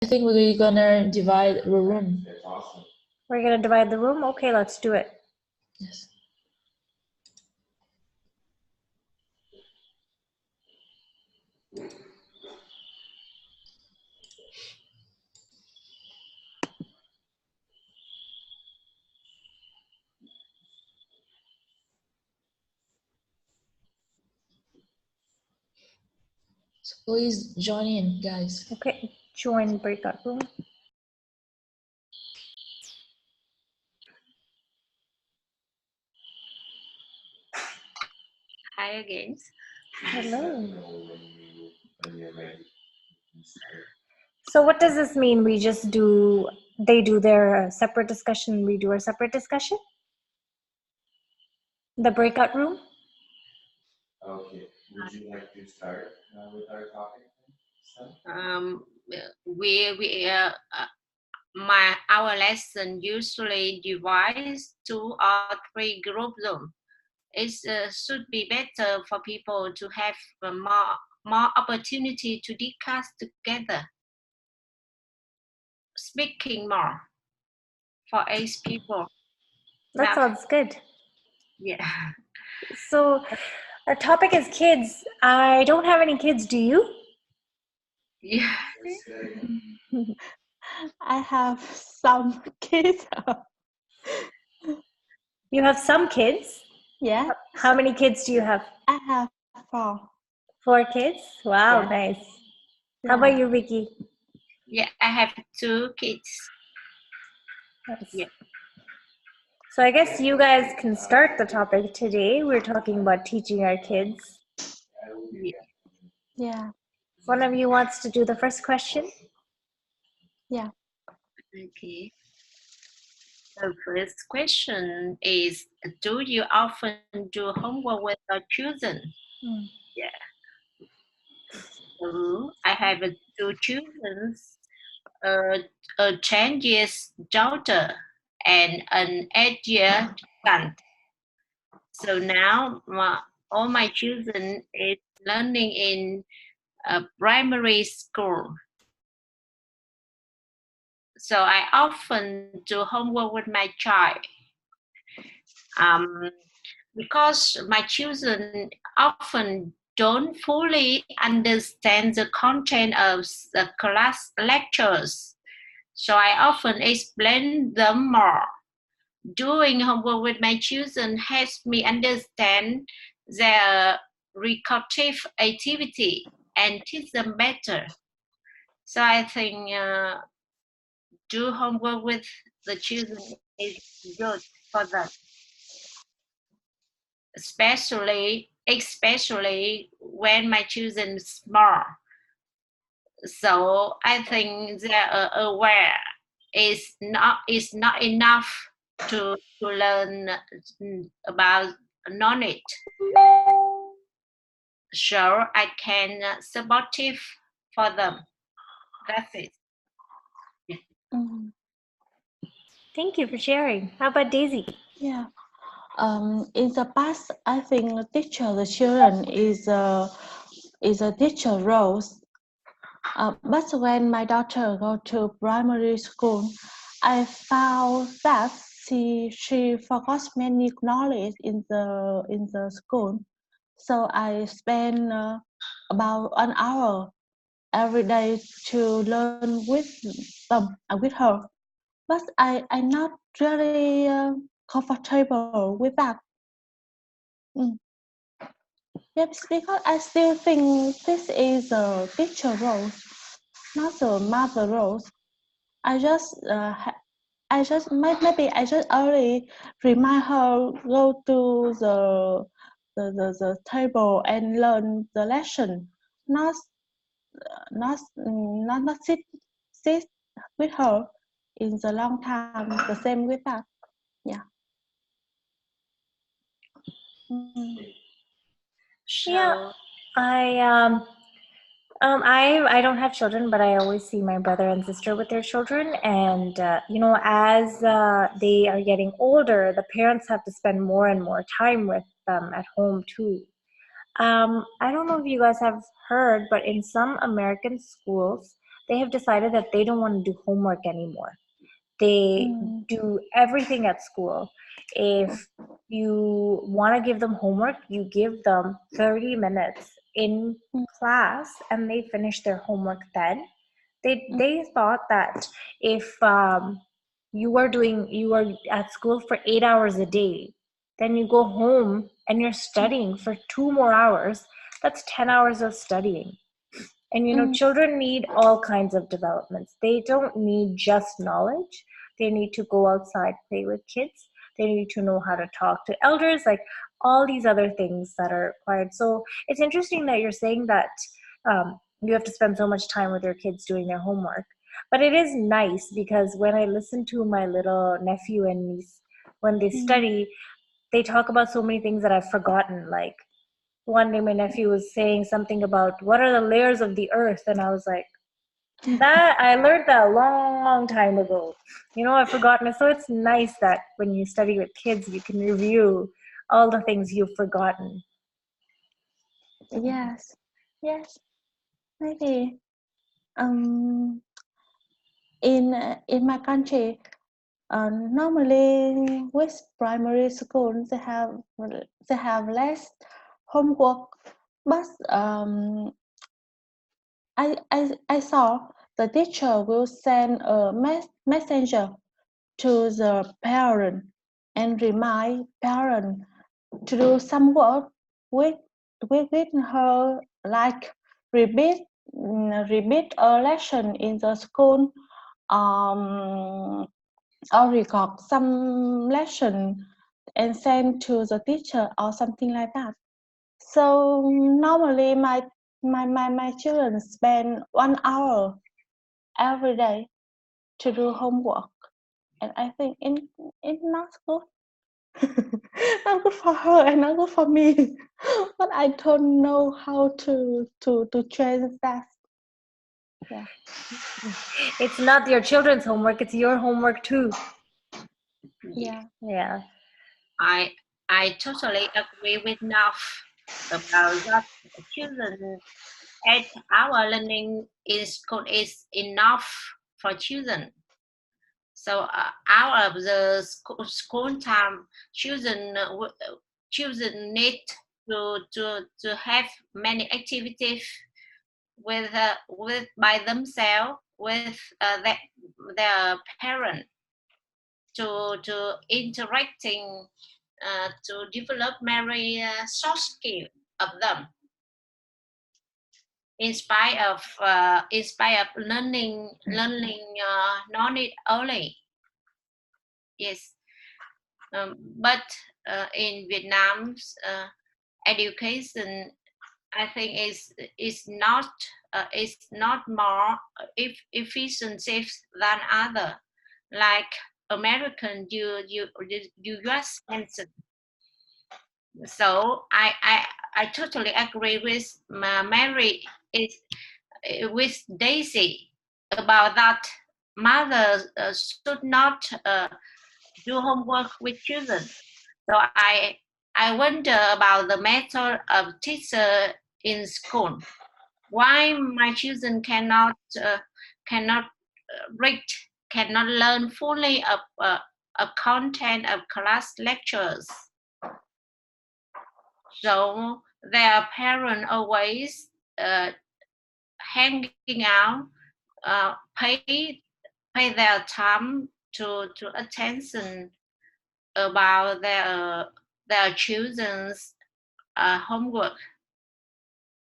I think we're gonna divide the room. We're gonna divide the room? Okay, let's do it. Yes. So please join in, guys. Okay, join breakout room. Hi again. Hello. So what does this mean? We just do, they do their separate discussion, we do our separate discussion? The breakout room? Okay. Would you like to start with our topic? Our lesson usually divides 2 or 3 group room. It should be better for people to have more opportunity to discuss together, speaking more for 8 people. That sounds good. Yeah. So our topic is kids. I don't have any kids, do you? Yeah. I have some kids. You have some kids? Yeah. How many kids do you have? I have 4. 4 kids? Wow, Yeah. nice. How about you, Vicky? Yeah, I have 2 kids. Nice. Yeah. So I guess you guys can start the topic today. We're talking about teaching our kids. Yeah. One of you wants to do the first question? Yeah. Okay. The first question is, do you often do homework with your children? Yeah. So I have 2 children, a 10-year daughter and an 8-year son. So now all my children is learning in primary school. So I often do homework with my child. Because my children often don't fully understand the content of the class lectures. So I often explain them more. Doing homework with my children helps me understand their recursive activity and teach them better. So I think do homework with the children is good for them. Especially when my children are small. So I think they are aware is not enough to learn about knowledge. So I can supportive for them. That's it. Thank you for sharing. How about Daisy? Yeah. In the past, I think teacher the children is a teacher role. But when my daughter go to primary school, I found that she forgot many knowledge in the school. So I spend about an hour every day to learn with with her. But I'm not really comfortable with that. Yes, because I still think this is a teacher role, not a mother role. I just maybe I just only remind her go to the table and learn the lesson, not sit with her in the long time. The same with that. Yeah. Yeah, I don't have children, but I always see my brother and sister with their children, and you know, as they are getting older, the parents have to spend more and more time with them at home too. I don't know if you guys have heard, but in some American schools, they have decided that they don't want to do homework anymore. They do everything at school. If you want to give them homework, you give them 30 minutes in class and they finish their homework then. They thought that if you are at school for 8 hours a day, then you go home and you're studying for 2 more hours, that's 10 hours of studying. And children need all kinds of developments. They don't need just knowledge. They need to go outside, play with kids. They need to know how to talk to elders, like all these other things that are required. So it's interesting that you're saying that you have to spend so much time with your kids doing their homework. But it is nice because when I listen to my little nephew and niece, when they study, they talk about so many things that I've forgotten. Like one day my nephew was saying something about what are the layers of the earth, and I was like, that I learned that a long time ago. I've forgotten it. So it's nice that when you study with kids, you can review all the things you've forgotten. Yes. Maybe in my country, normally with primary school they have less homework, but I saw the teacher will send a messenger to the parent and remind parent to do some work with her, like repeat a lesson in the school, or record some lesson and send to the teacher or something like that. So normally my children spend 1 hour every day to do homework, and I think it's not good. Not good for her and not good for me. But I don't know how to change that. Yeah. It's not your children's homework, it's your homework too. Yeah. I totally agree with Naf about that. Children 8 hour learning in school is enough for children. So out of the school time, children need to have many activities with by themselves, with their parent, to interacting, to develop very soft skill of them. In spite of learning knowledge only. Yes, but in Vietnam's education, I think is not more efficient than other, like American US mentioned. So I totally agree with Mary with Daisy about that. Mothers should not do homework with children. So I wonder about the method of teacher in school. Why my children cannot read, cannot learn fully of content of class lectures. So their parents always hanging out, pay their time to attention about their children's homework.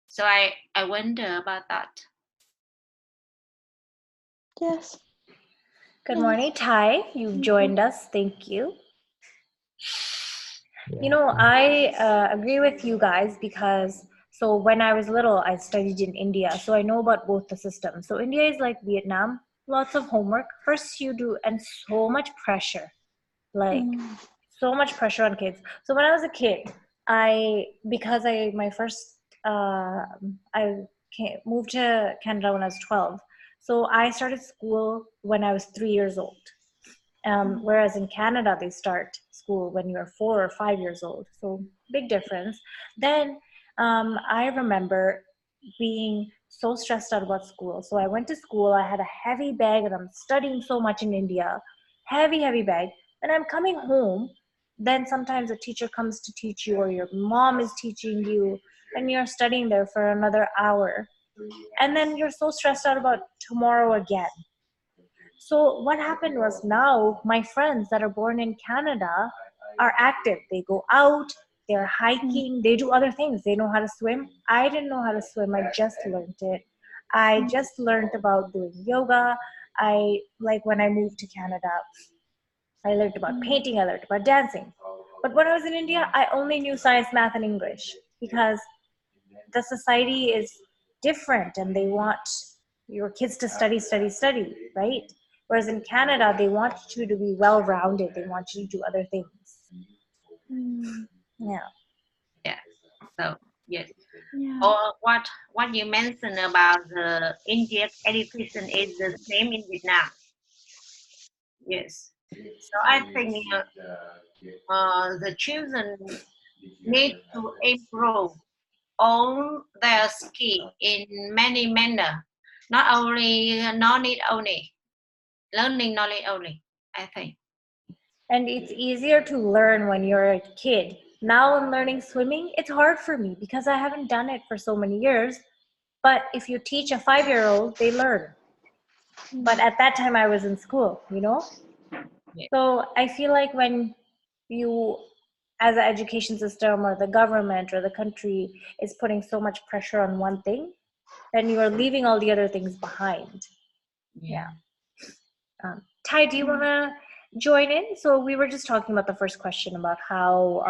So I wonder about that. Yes. Good morning, Ty. You've joined us. Thank you. I agree with you guys because so when I was little, I studied in India. So I know about both the systems. So India is like Vietnam, lots of homework. First you do, and so much pressure, like so much pressure on kids. So when I was a kid, I moved to Canada when I was 12. So I started school when I was 3 years old. Whereas in Canada, they start school when you're 4 or 5 years old. So big difference. Then I remember being so stressed out about school. So I went to school, I had a heavy bag, and I'm studying so much in India. Heavy bag. And I'm coming home, then sometimes a teacher comes to teach you, or your mom is teaching you, and you're studying there for another hour. And then you're so stressed out about tomorrow again. So what happened was, now my friends that are born in Canada are active. They go out, they're hiking, they do other things. They know how to swim. I didn't know how to swim. I just learned it. I just learned about doing yoga. When I moved to Canada, I learned about painting, I learned about dancing. But when I was in India, I only knew science, math, and English, because the society is different and they want your kids to study, right? Whereas in Canada, they want you to be well-rounded. They want you to do other things. Yeah. Yeah. So yes. Yeah. Or what you mentioned about the Indian education is the same in Vietnam. Yes. So I think the children need to improve all their skill in many manner. Not only knowledge only, learning knowledge only, I think. And it's easier to learn when you're a kid. Now I'm learning swimming. It's hard for me because I haven't done it for so many years. But if you teach a 5-year-old, they learn. But at that time I was in school, you know? Yeah. So I feel like when you, as an education system or the government or the country, is putting so much pressure on one thing, then you are leaving all the other things behind. Yeah. Ty, do you want to join in? So we were just talking about the first question about how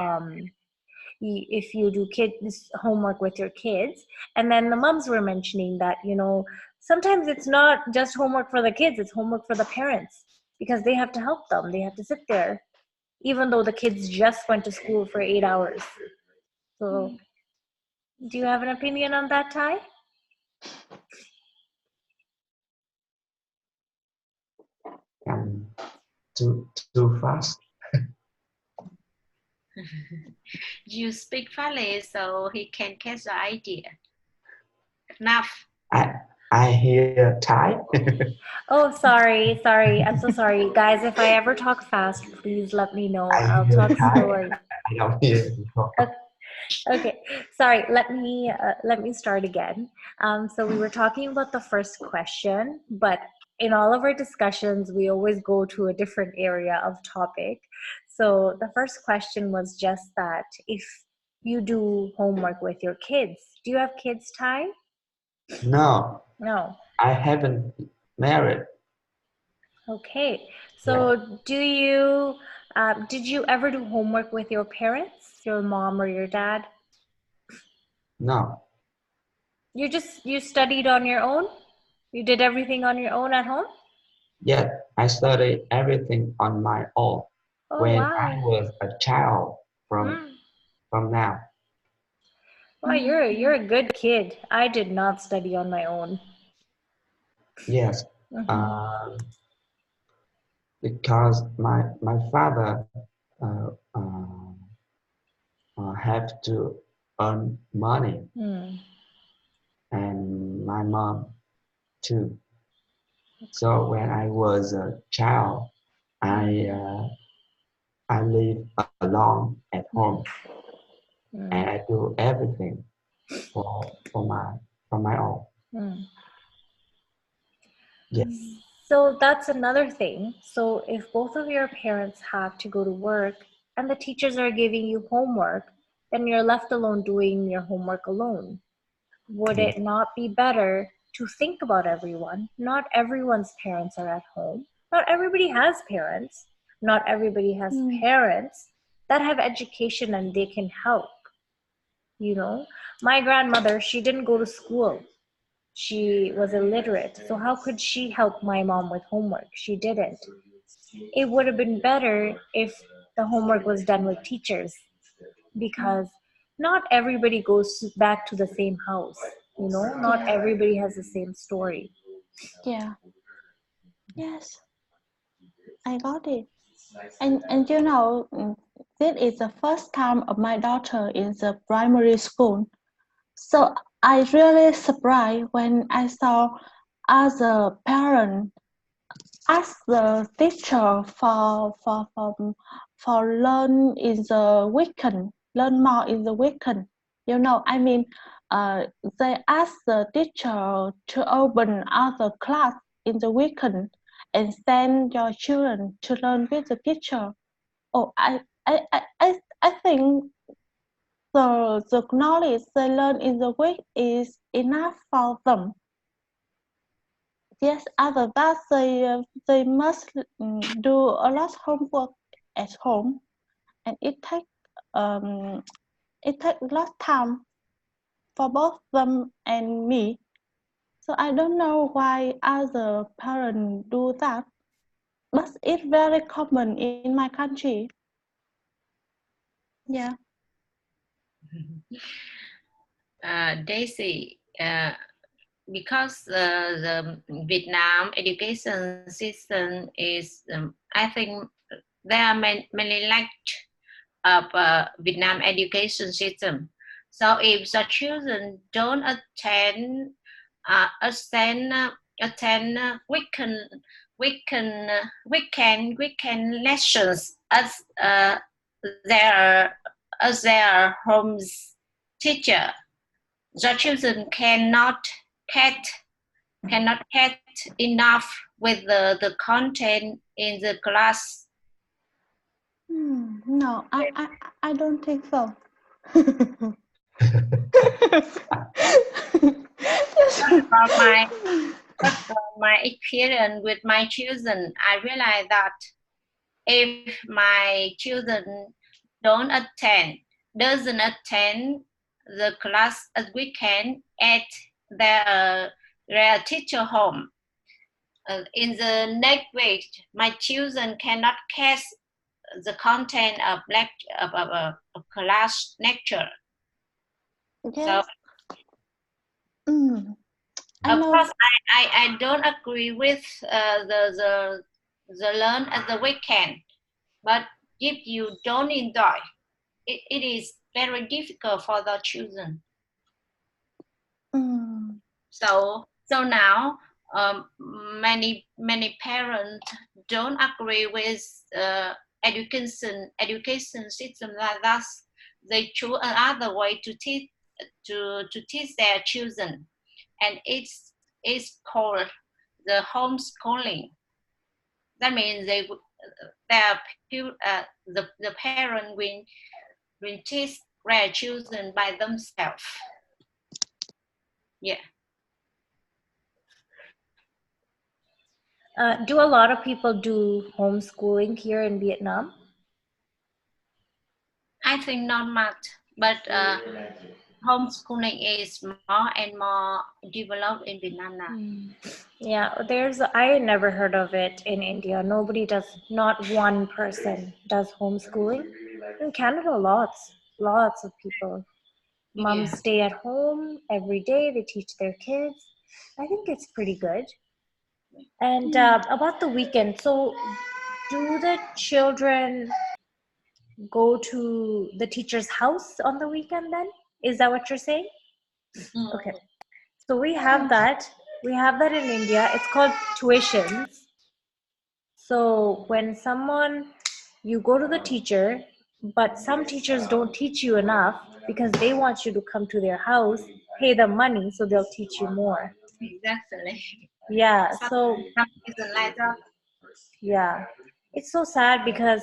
if you do kids homework with your kids, and then the moms were mentioning that, you know, sometimes it's not just homework for the kids, it's homework for the parents, because they have to help them. They have to sit there, even though the kids just went to school for 8 hours. So do you have an opinion on that, Ty? Too fast. You speak fastly so he can catch the idea. Enough. I hear Thai. Oh, sorry. I'm so sorry. Guys, if I ever talk fast, please let me know. I'll hear talk Thai. slower. I don't hear before. Okay, sorry, let me start again. So we were talking about the first question, but in all of our discussions, we always go to a different area of topic. So the first question was just that if you do homework with your kids. Do you have kids, Ty? No. No. I haven't married. Okay, so do you, did you ever do homework with your parents, your mom or your dad? No. You studied on your own? You did everything on your own at home? Yes, I studied everything on my own when I was a child from now. Well, you're a good kid. I did not study on my own. Yes, because my father have to earn money, and my mom too. So when I was a child, I live alone at home, and I do everything for my own. Yes. So that's another thing. So if both of your parents have to go to work and the teachers are giving you homework, then you're left alone doing your homework alone. Would it not be better to think about everyone? Not everyone's parents are at home. Not everybody has parents. Not everybody has parents that have education and they can help. You know, my grandmother, she didn't go to school. She was illiterate. So how could she help my mom with homework? She didn't. It would have been better if the homework was done with teachers, because not everybody goes back to the same house. You know, not everybody has the same story. Yeah. Yes. I got it. And you know, this is the first time of my daughter in the primary school. So I really surprised when I saw other parents ask the teacher for learn in the weekend, learn more in the weekend. You know, I mean, they ask the teacher to open other class in the weekend and send your children to learn with the teacher. Oh, I think the knowledge they learn in the week is enough for them. Yes, other that they must do a lot of homework at home, and it takes a lot of time for both them and me. So I don't know why other parents do that, but it's very common in my country. Yeah. Daisy, because the Vietnam education system is, I think there are many lacked of Vietnam education system. So if the children don't attend weekend lessons as their home's teacher, the children cannot catch enough with the content in the class. No, I don't think so. From my experience with my children, I realized that if my children doesn't attend the class at weekend at their teacher home, in the next week, my children cannot catch the content of class lecture. Yes. So, of course, I don't agree with the learn at the weekend, but if you don't enjoy, it is very difficult for the children. So now many parents don't agree with education system like that. They choose another way to teach their children, and it's called the homeschooling. That means the parent will teach their children by themselves. Yeah. Do a lot of people do homeschooling here in Vietnam? I think not much, but homeschooling is more and more developed in Vietnam now. Yeah, I never heard of it in India. Nobody does, not one person does homeschooling. In Canada, lots of people. Moms stay at home every day, they teach their kids. I think it's pretty good. And about the weekend, so do the children go to the teacher's house on the weekend then? Is that what you're saying? Okay. So we have that. We have that in India. It's called tuitions. So when you go to the teacher, but some teachers don't teach you enough because they want you to come to their house, pay them money, so they'll teach you more. Exactly. Yeah, so like that. Yeah, it's so sad because,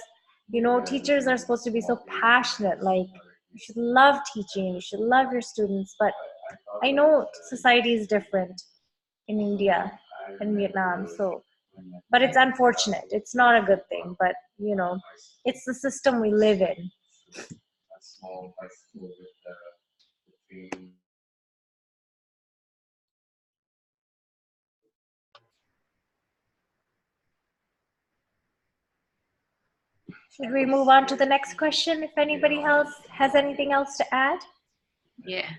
you know, teachers are supposed to be so passionate, like you should love teaching, you should love your students, but I know society is different in India and Vietnam, so, but it's unfortunate. It's not a good thing, but you know, it's the system we live in. Should we move on to the next question if anybody else has anything else to add? Yeah.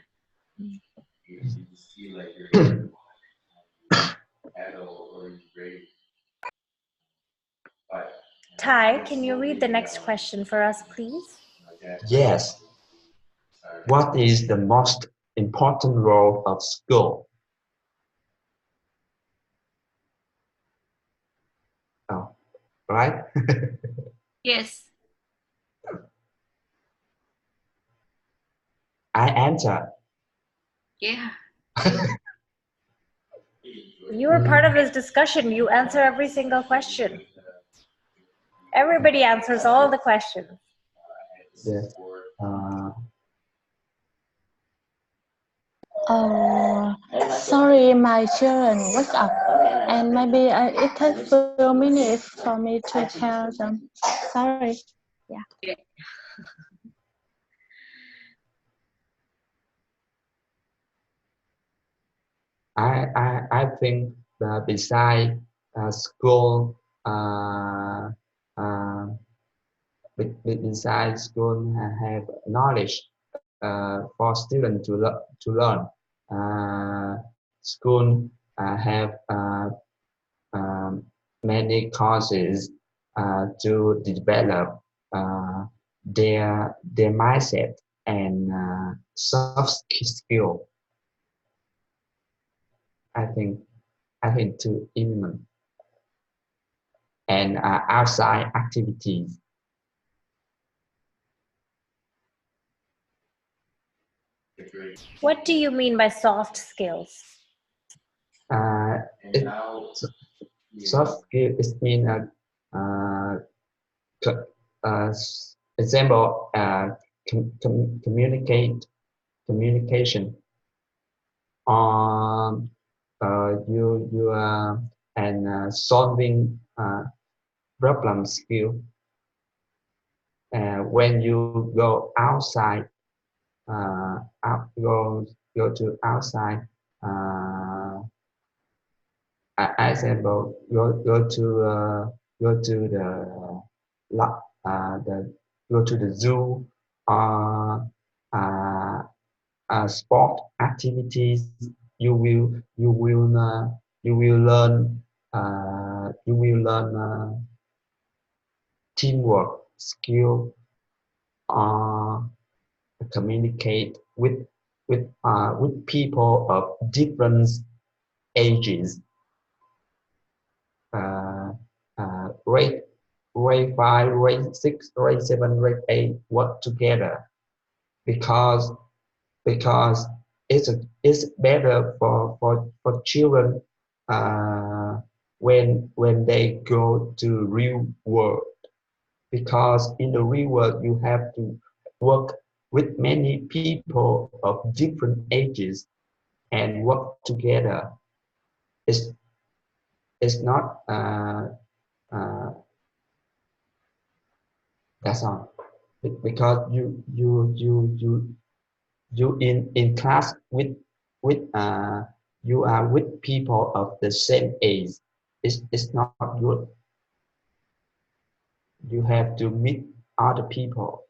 Ty, can you read the next question for us, please? Yes. What is the most important role of school? Oh, right? Yes. I answer. Yeah. You were part of this discussion. You answer every single question. Everybody answers all the questions. Yes. Sorry, my children wake up, and maybe it takes a few minutes for me to tell them. Sorry. Yeah. I think that beside school, beside school have knowledge for students to learn. School have many courses to develop their mindset and soft skill. I think to implement and outside activities. What do you mean by soft skills? Soft skill is mean example communication on you and solving problem skill. When you go outside, go to outside. Example, go to the zoo or sport activities. You will learn teamwork skill, communicate with people of different ages. Grade 5, grade 6, grade 7, grade 8 work together because it's better for children when they go to real world, because in the real world you have to work with many people of different ages and work together. It's not that's all, because you in class with you are with people of the same age. It's not good. You have to meet other people.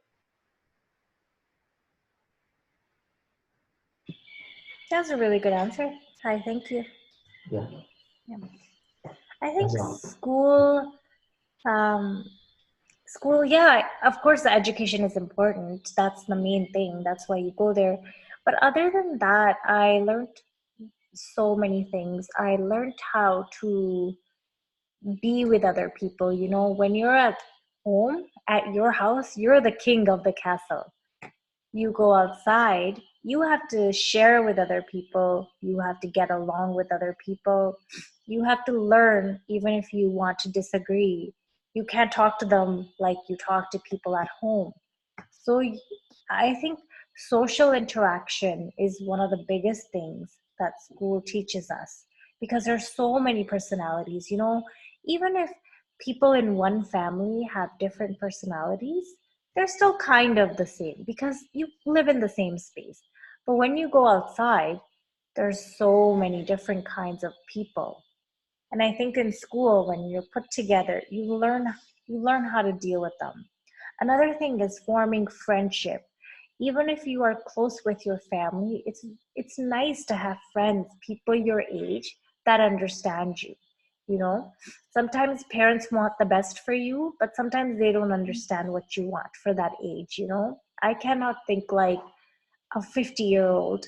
That's a really good answer. I thank you. Yeah. I think school, yeah, of course the education is important. That's the main thing. That's why you go there. But other than that, I learned so many things. I learned how to be with other people. You know, when you're at home, at your house, you're the king of the castle. You go outside, you have to share with other people, you have to get along with other people, you have to learn even if you want to disagree. You can't talk to them like you talk to people at home. So I think social interaction is one of the biggest things that school teaches us, because there's so many personalities. You know, even if people in one family have different personalities, they're still kind of the same because you live in the same space. But when you go outside, there's so many different kinds of people. And I think in school, when you're put together, you learn how to deal with them. Another thing is forming friendship. Even if you are close with your family, it's nice to have friends, people your age that understand you. You know, sometimes parents want the best for you, but sometimes they don't understand what you want for that age. You know, I cannot think like a 50-year-old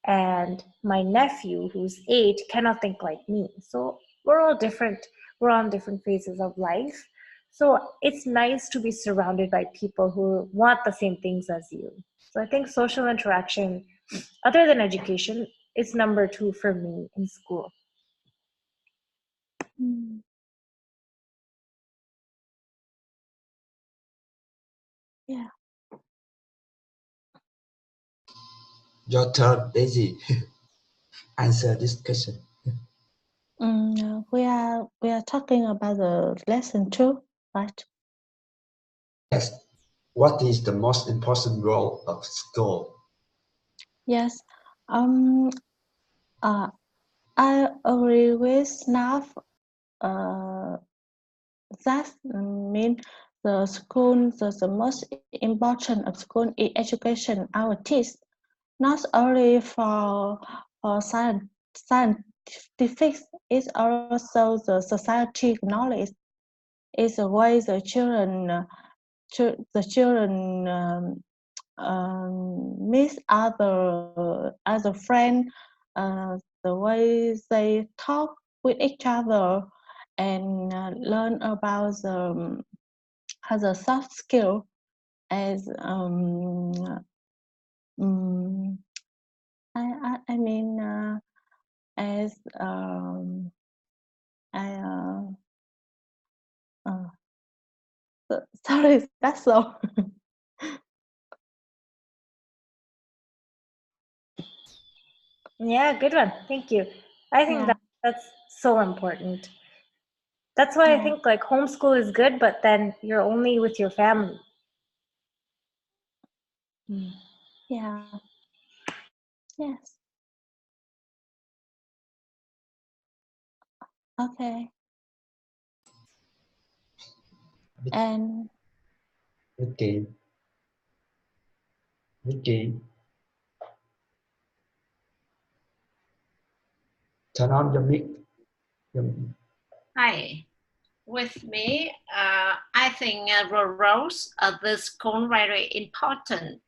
and my nephew, who's 8, cannot think like me. So we're all different. We're on different phases of life. So it's nice to be surrounded by people who want the same things as you. So I think social interaction, other than education, is number 2 for me in school. Yeah. Your turn, Daisy. Answer this question. We are talking about the lesson 2, right? Yes. What is the most important role of school? Yes. I agree with Nav. That means the school, the most important of school is education, our teeth, not only for scientific, it's also the society knowledge. It's the way the children meet other friends, the way they talk with each other, and learn about the soft skill as I mean as sorry, that's all. Yeah, good one. Thank you. I think Yeah. that's so important. That's why I think like homeschool is good, but then you're only with your family. Yeah. Yes. Okay. And Vicky, turn on your mic. Hi. With me, I think the roles of the school very important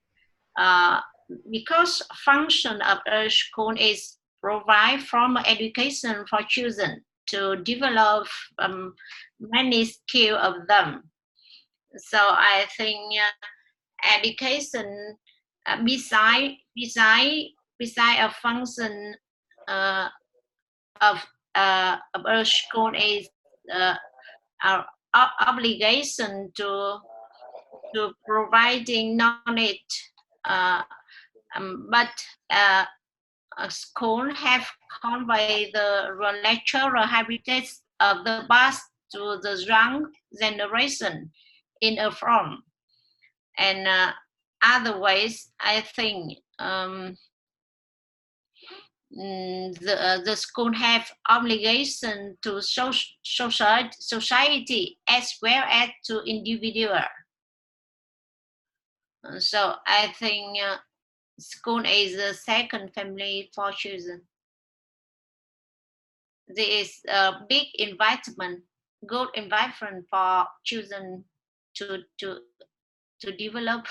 because function of a school is provide formal education for children to develop many skills of them. So I think education beside a function of a school is our obligation to providing knowledge, but a school have conveyed the lecturer habitats of the past to the young generation in a form. And otherwise, I think the school have obligation to society as well as to individual. So I think school is the second family for children. There is a big environment, good environment for children to develop.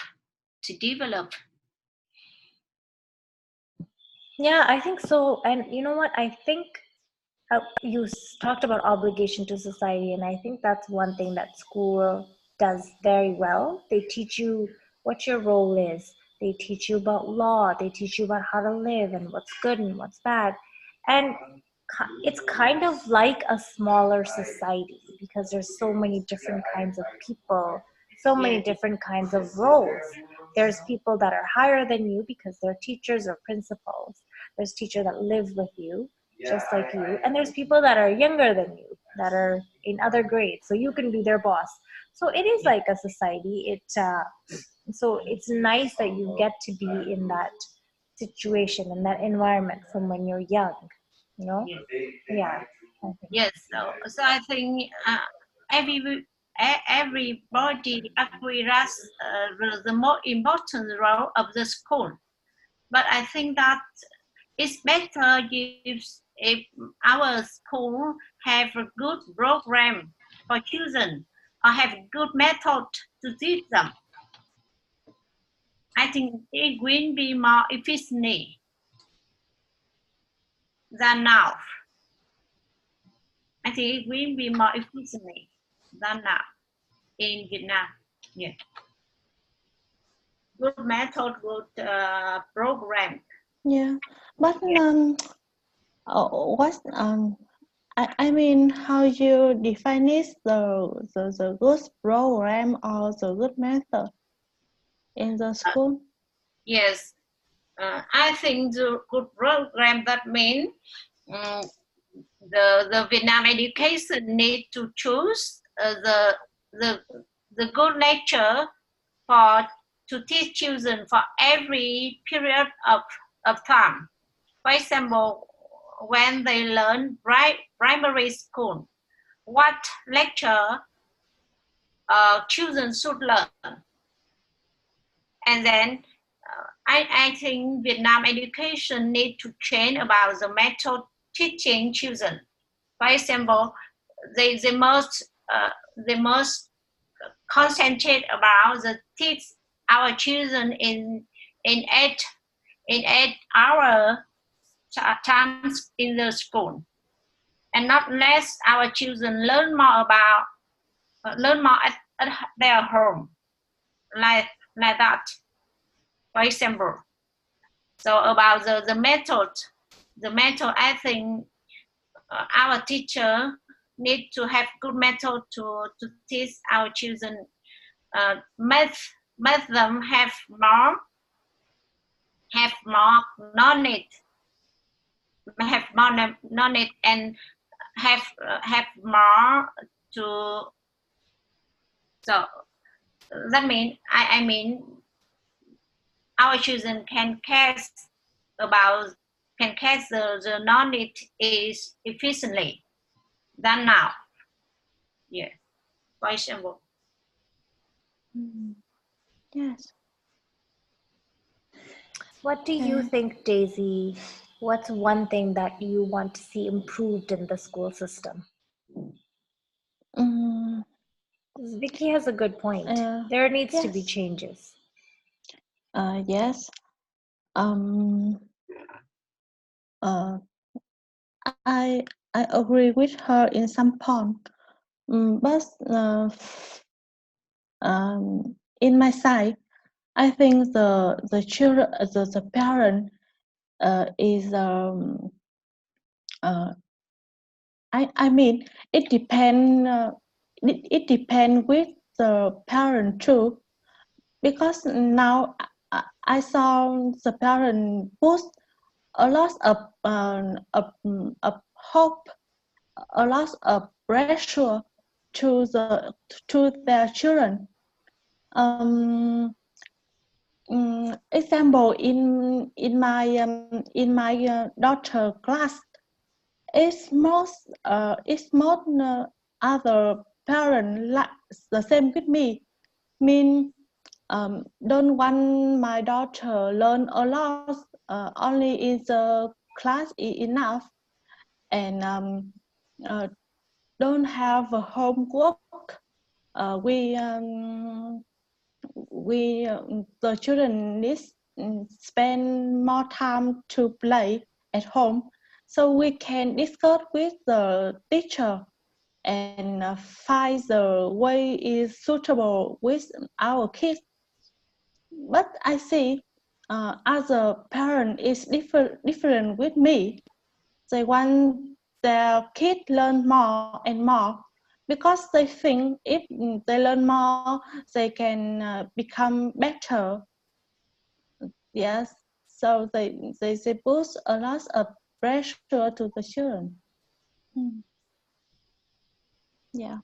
Yeah, I think so. And you know what? I think you talked about obligation to society, and I think that's one thing that school does very well. They teach you what your role is. They teach you about law. They teach you about how to live and what's good and what's bad. And it's kind of like a smaller society because there's so many different kinds of people, so many different kinds of roles. There's people that are higher than you because they're teachers or principals. There's teachers that live with you just like you, and there's people that are younger than you that are in other grades, so you can be their boss. So it is like a society. So it's nice that you get to be in that situation, in that environment from when you're young, you know. Yeah, I think. Yes, so I think everybody agrees the more important role of the school, but I think that it's better if our school have a good program for children or have good method to teach them. I think it will be more efficient. than now. I think it will be more efficiently than now in Vietnam. Yeah. Good method, good program. Yeah, but what I mean, how you define is the good program or the good method in the school? Yes, I think the good program, that means the Vietnam education need to choose the good lecture to teach children for every period of time. For example, when they learn primary school, what lecture children should learn. And then I think Vietnam education need to change about the method teaching children. For example, they must concentrate about the teach our children in 8 hour times in the school, and not less our children learn more at their home, like that. For example, so about the method, I think our teacher need to have good method to teach our children, make them have more knowledge, and have more to. So that means I mean our children can catch the knowledge is efficiently than now. Yeah, for example. Yes. What do you think, Daisy? What's one thing that you want to see improved in the school system? Vicky has a good point. There needs to be changes. Yes. I agree with her in some point, but in my side, I think the children, the parent is I mean it depend with the parent too, because now I saw the parent put a lot of hope, a lot of pressure to their children. Example, in my daughter class, it's most other parent like the same with me. Mean don't want my daughter learn a lot, only in the class is enough, and don't have a homework. The children need spend more time to play at home, so we can discuss with the teacher and find the way is suitable with our kids. But I see other parent is different with me. They want their kids learn more and more, because they think if they learn more, they can become better. Yes, so they put a lot of pressure to the children. Yeah,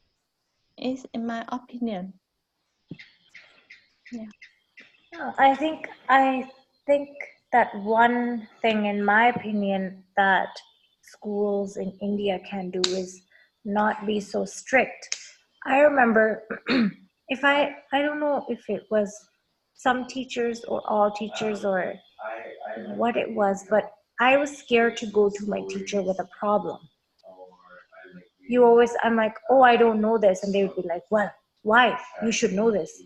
it's in my opinion. Yeah. I think that one thing, in my opinion, that schools in India can do is not be so strict. I remember I don't know if it was some teachers or all teachers or what it was, but I was scared to go to my teacher with a problem. I'm like, oh, I don't know this. And they would be like, well, why? You should know this.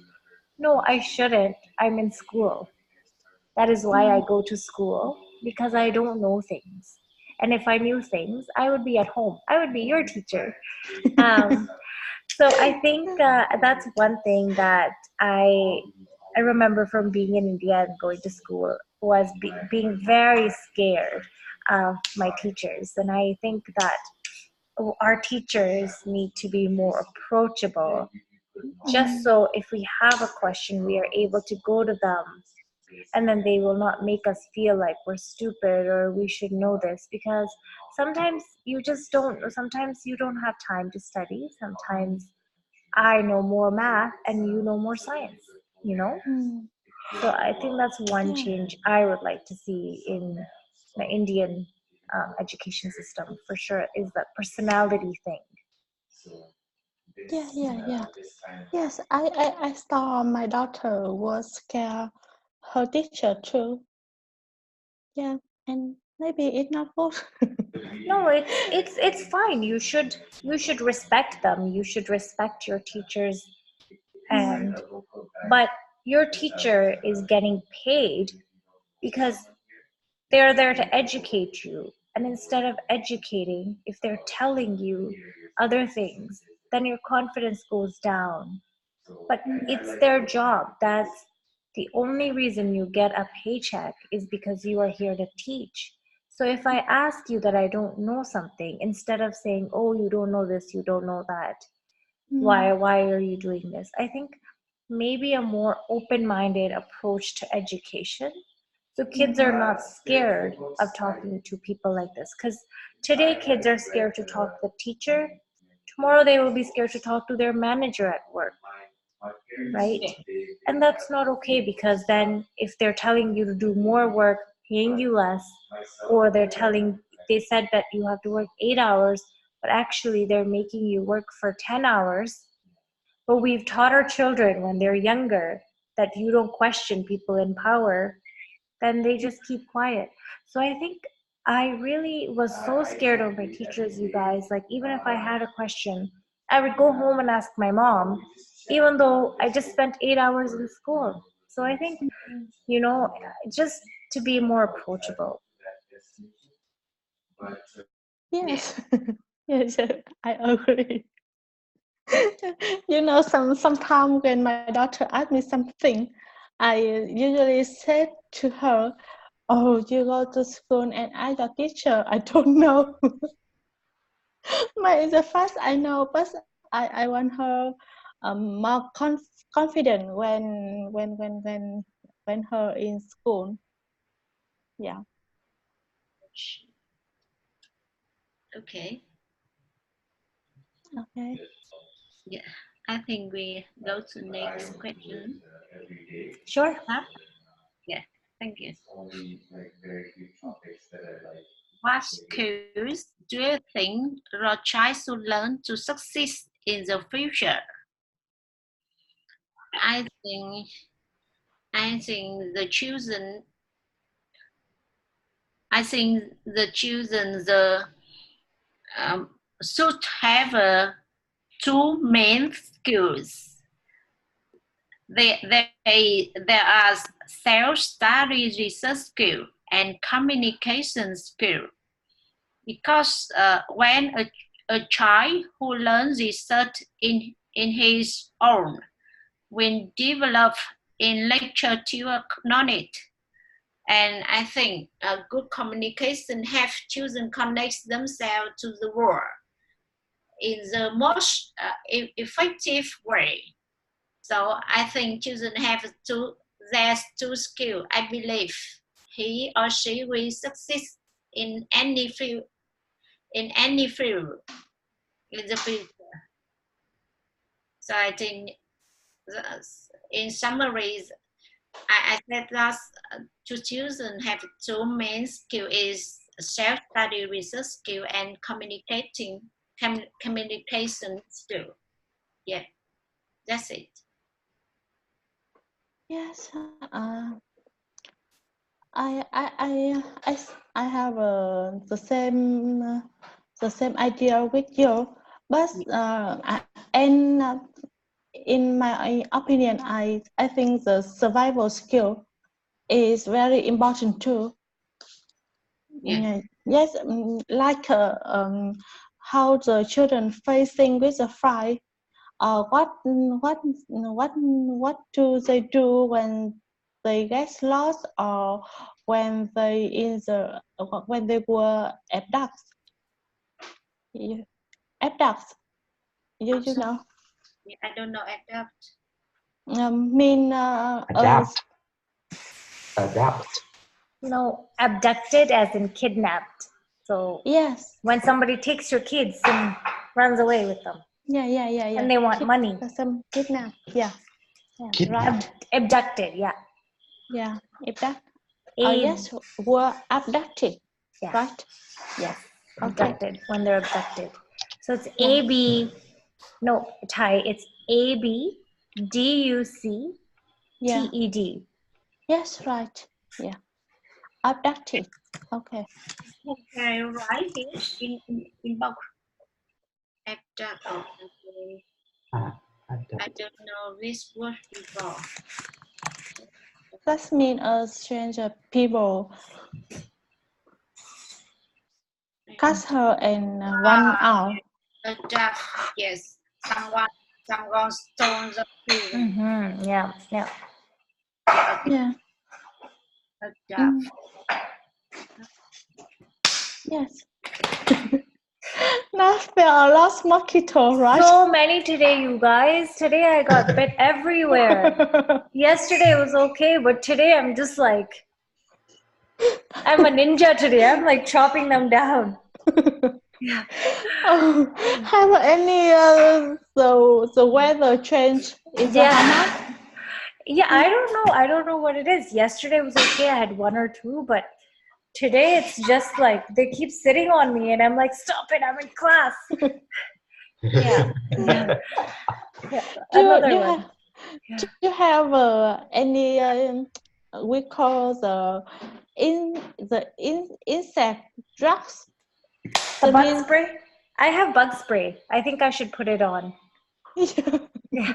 No, I shouldn't. I'm in school. That is why I go to school, because I don't know things. And if I knew things, I would be at home. I would be your teacher. So I think that's one thing that I remember from being in India and going to school was being very scared of my teachers. And I think that our teachers need to be more approachable, just so if we have a question, we are able to go to them, and then they will not make us feel like we're stupid or we should know this, because sometimes you just don't. Sometimes you don't have time to study. Sometimes I know more math and you know more science, you know? So I think that's one change I would like to see in the Indian education system for sure, is that personality thing. Yeah. Yes, I saw my daughter was scared her teacher too. Yeah, and maybe it's not good. No, it's fine. You should respect them. You should respect your teachers, and but your teacher is getting paid because they're there to educate you. And instead of educating, if they're telling you other things, then your confidence goes down. But it's their job. That's the only reason you get a paycheck, is because you are here to teach. So if I ask you that I don't know something, instead of saying, oh, you don't know this, you don't know that, why are you doing this? I think maybe a more open-minded approach to education, so kids are not scared of talking to people like this. Because today kids are scared to talk to the teacher, tomorrow they will be scared to talk to their manager at work, right? And that's not okay, because then if they're telling you to do more work, paying you less, or they said that you have to work 8 hours, but actually they're making you work for 10 hours. But we've taught our children when they're younger that you don't question people in power, then they just keep quiet. So I think I really was so scared of my teachers, you guys. Like, even if I had a question, I would go home and ask my mom, even though I just spent 8 hours in school. So I think, just to be more approachable. Yes, yes, I agree. Sometimes when my daughter asks me something, I usually say to her, "Oh, you go to school and I'm your teacher. I don't know." The first I know, but I want her more confident when her in school. Yeah. Okay. Okay. Yeah, I think we go to next question. Sure. Huh? Yeah, thank you. What skills do you think our child should learn to succeed in the future? I think the children. I think the children should have two main skills. There are self-study research skill and communication skill. Because when a child who learns research in his own will develop intellectual knowledge. And I think a good communication helps children connect themselves to the world in the most effective way. So I think children have their two skills. I believe he or she will succeed in any field in the future. So I think, in summary, I said that to children have two main skills, is self-study research skill and communication skill. Yeah, that's it. Yes. I have the same idea with you, but in my opinion, I think the survival skill is very important too. Yeah. Yes, like how the children facing with the fry. What do they do when they get lost or when when they were abducted? Abducted. You know? I don't know. Adapt. Adapt. No, abducted as in kidnapped. So yes, when somebody takes your kids and runs away with them. Yeah. And they want money. Some kidnap. Yeah. Kidnapped. Abducted, yeah. Yeah, abducted. Yes, were abducted. Yeah. Right? Yes. Okay. Abducted, when they're abducted. So it's AB, no, Thai, it's ABDUCTED. Yes, right. Yeah. Abducted. Okay. Okay, write it in box. Abduct. Okay. I don't know this word before. That means stranger people catch her and run out. Abduct. Yes. Someone stole the children. Mm-hmm. Yeah. Yeah. Abduct. Yes. Now there are lots of mosquitoes, right? So many today, you guys. Today I got bit everywhere. Yesterday was okay, but today I'm just like, I'm a ninja today. I'm like chopping them down. Yeah. Have any the weather change in the Hamas? Yeah, I don't know what it is. Yesterday was okay. I had one or two, but today it's just like they keep sitting on me and I'm like, stop it, I'm in class. Yeah. Do you have any we call the insect drugs? The bug spray? I have bug spray. I think I should put it on. Yeah.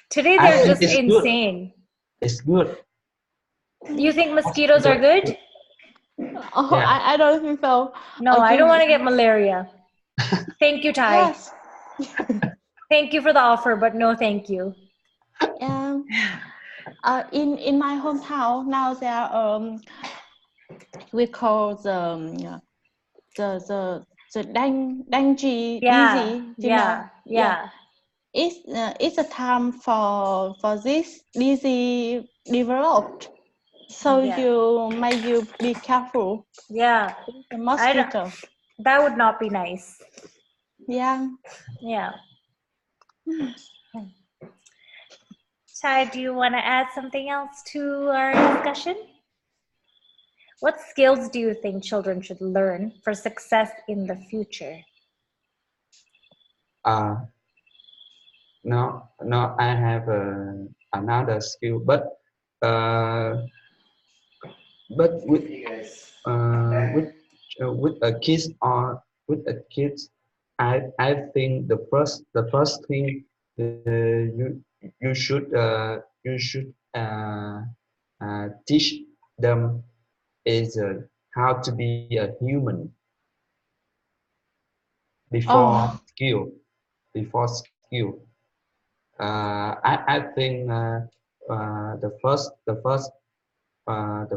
Today they're just insane. Good. It's good. You think mosquitoes are good? Oh, yeah. I don't think so. No, I don't want to get malaria. Thank you, Ty. Yes. Thank you for the offer, but no thank you. In my hometown now there we call the dengue disease. Yeah. It's a time for this disease developed. So you be careful. Yeah. The mosquito. That would not be nice. Yeah. Chai, do you want to add something else to our discussion? What skills do you think children should learn for success in the future? No, I have another skill, but with kids or with a kids, I think the first thing you should teach them is how to be a human before skill. I think the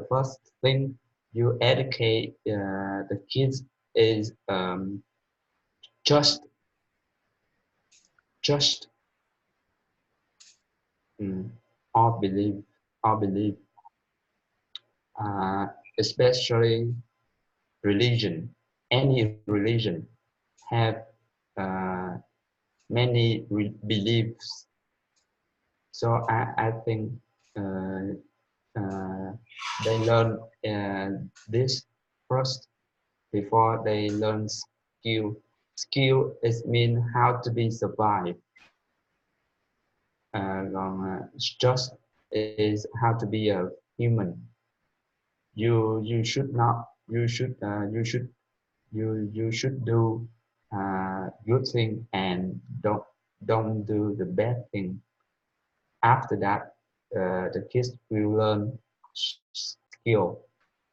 first thing you educate the kids is just or believe especially religion. Any religion have many beliefs, so I think they learn this first before they learn skill. Skill is mean how to be survive. Just is how to be a human. You should do good thing and don't do the bad thing. After that, the kids will learn skill.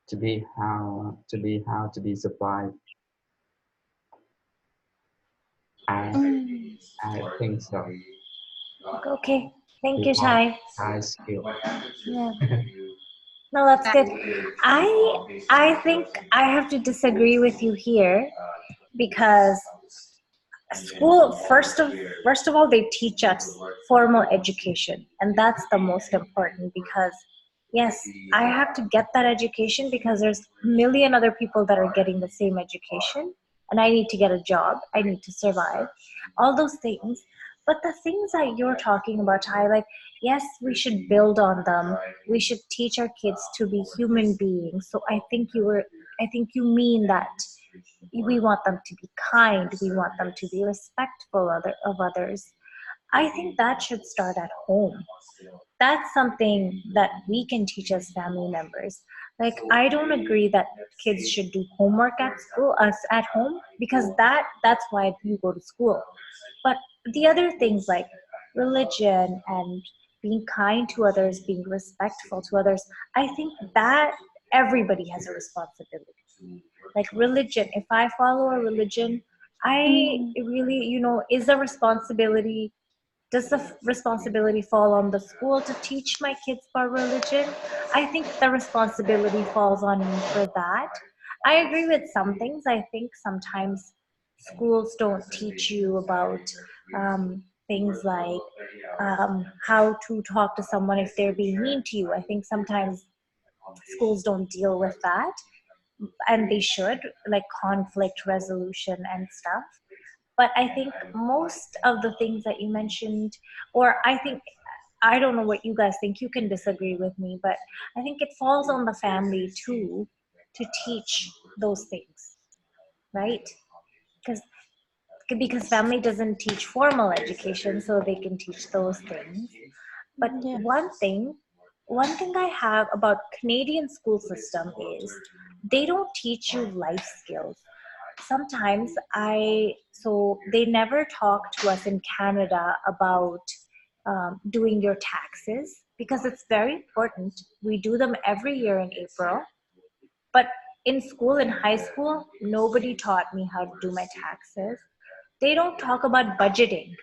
to be survived. I think so. Okay, thank you, Chai. High skill. Yeah. No, that's good. I think I have to disagree with you here, because school, first of all, they teach us formal education, and that's the most important, because yes, I have to get that education because there's a million other people that are getting the same education, and I need to get a job, I need to survive, all those things. But the things that you're talking about, Ty, like, yes, we should build on them, we should teach our kids to be human beings. So I think you mean that we want them to be kind, we want them to be respectful of others. I think that should start at home. That's something that we can teach as family members. Like, I don't agree that kids should do homework at school, at home, because that's why you go to school. But the other things like religion and being kind to others, being respectful to others, I think that everybody has a responsibility. Like religion, if I follow a religion, I really, is a responsibility. Does the responsibility fall on the school to teach my kids about religion? I think the responsibility falls on me for that. I agree with some things. I think sometimes schools don't teach you about things like how to talk to someone if they're being mean to you. I think sometimes schools don't deal with that, and they should, like conflict resolution and stuff. But I think most of the things that you mentioned, or I don't know what you guys think, you can disagree with me, but I think it falls on the family too to teach those things, right? Because family doesn't teach formal education, so they can teach those things. But Yes. one thing I have about Canadian school system is they don't teach you life skills. Sometimes so they never talk to us in Canada about doing your taxes, because it's very important. We do them every year in April. But in school, in high school, nobody taught me how to do my taxes. They don't talk about budgeting.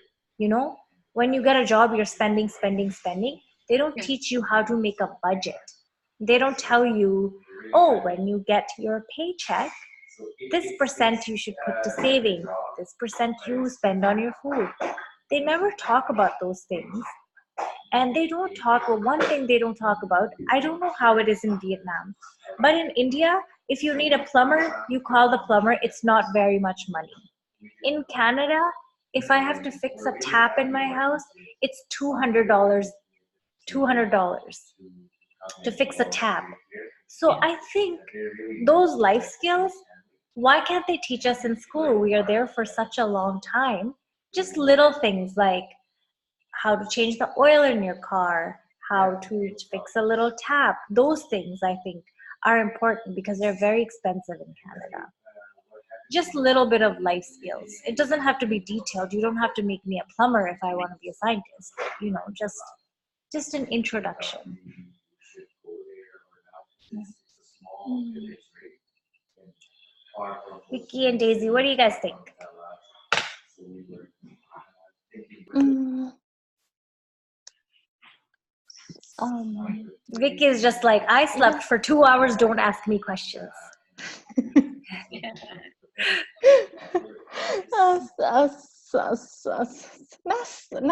When you get a job, you're spending. They don't teach you how to make a budget. They don't tell you, oh, when you get your paycheck, this percent you should put to saving, this percent you spend on your food. They never talk about those things. And they don't talk, one thing they don't talk about, I don't know how it is in Vietnam, but in India, if you need a plumber, you call the plumber, it's not very much money. In Canada, if I have to fix a tap in my house, it's $200 to fix a tap. So I think those life skills, why can't they teach us in school? We are there for such a long time. Just little things like how to change the oil in your car, how to fix a little tap. Those things I think are important because they're very expensive in Canada. Just a little bit of life skills. It doesn't have to be detailed. You don't have to make me a plumber if I want to be a scientist. Just an introduction. Vicky and Daisy, what do you guys think? Vicky is just like, I slept for 2 hours, don't ask me questions.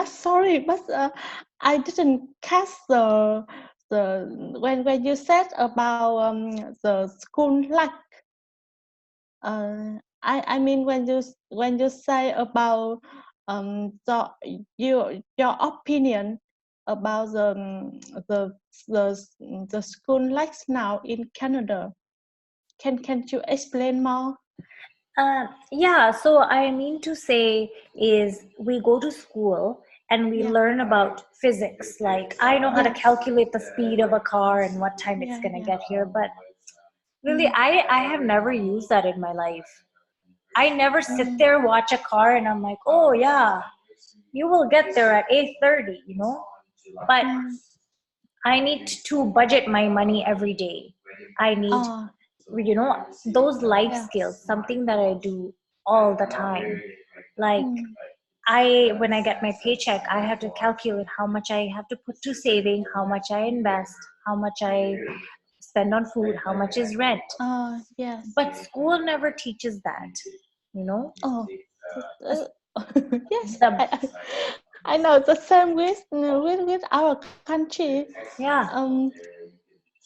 Sorry, but I didn't catch the when you said about the school life. I mean when you say about your opinion about the school life now in Canada. Can you explain more? Yeah, so I mean to say is we go to school and we learn about physics. Like I know how to calculate the speed of a car and what time it's going to get here. But really, I have never used that in my life. I never sit there, watch a car and I'm like, oh yeah, you will get there at 8:30, But I need to budget my money every day. I need, you know, those life skills, something that I do all the time. Like when I get my paycheck, I have to calculate how much I have to put to saving, how much I invest, how much I spend on food, how much is rent. Yes. But school never teaches that, you know. Yes. I know the same with our country. Yeah.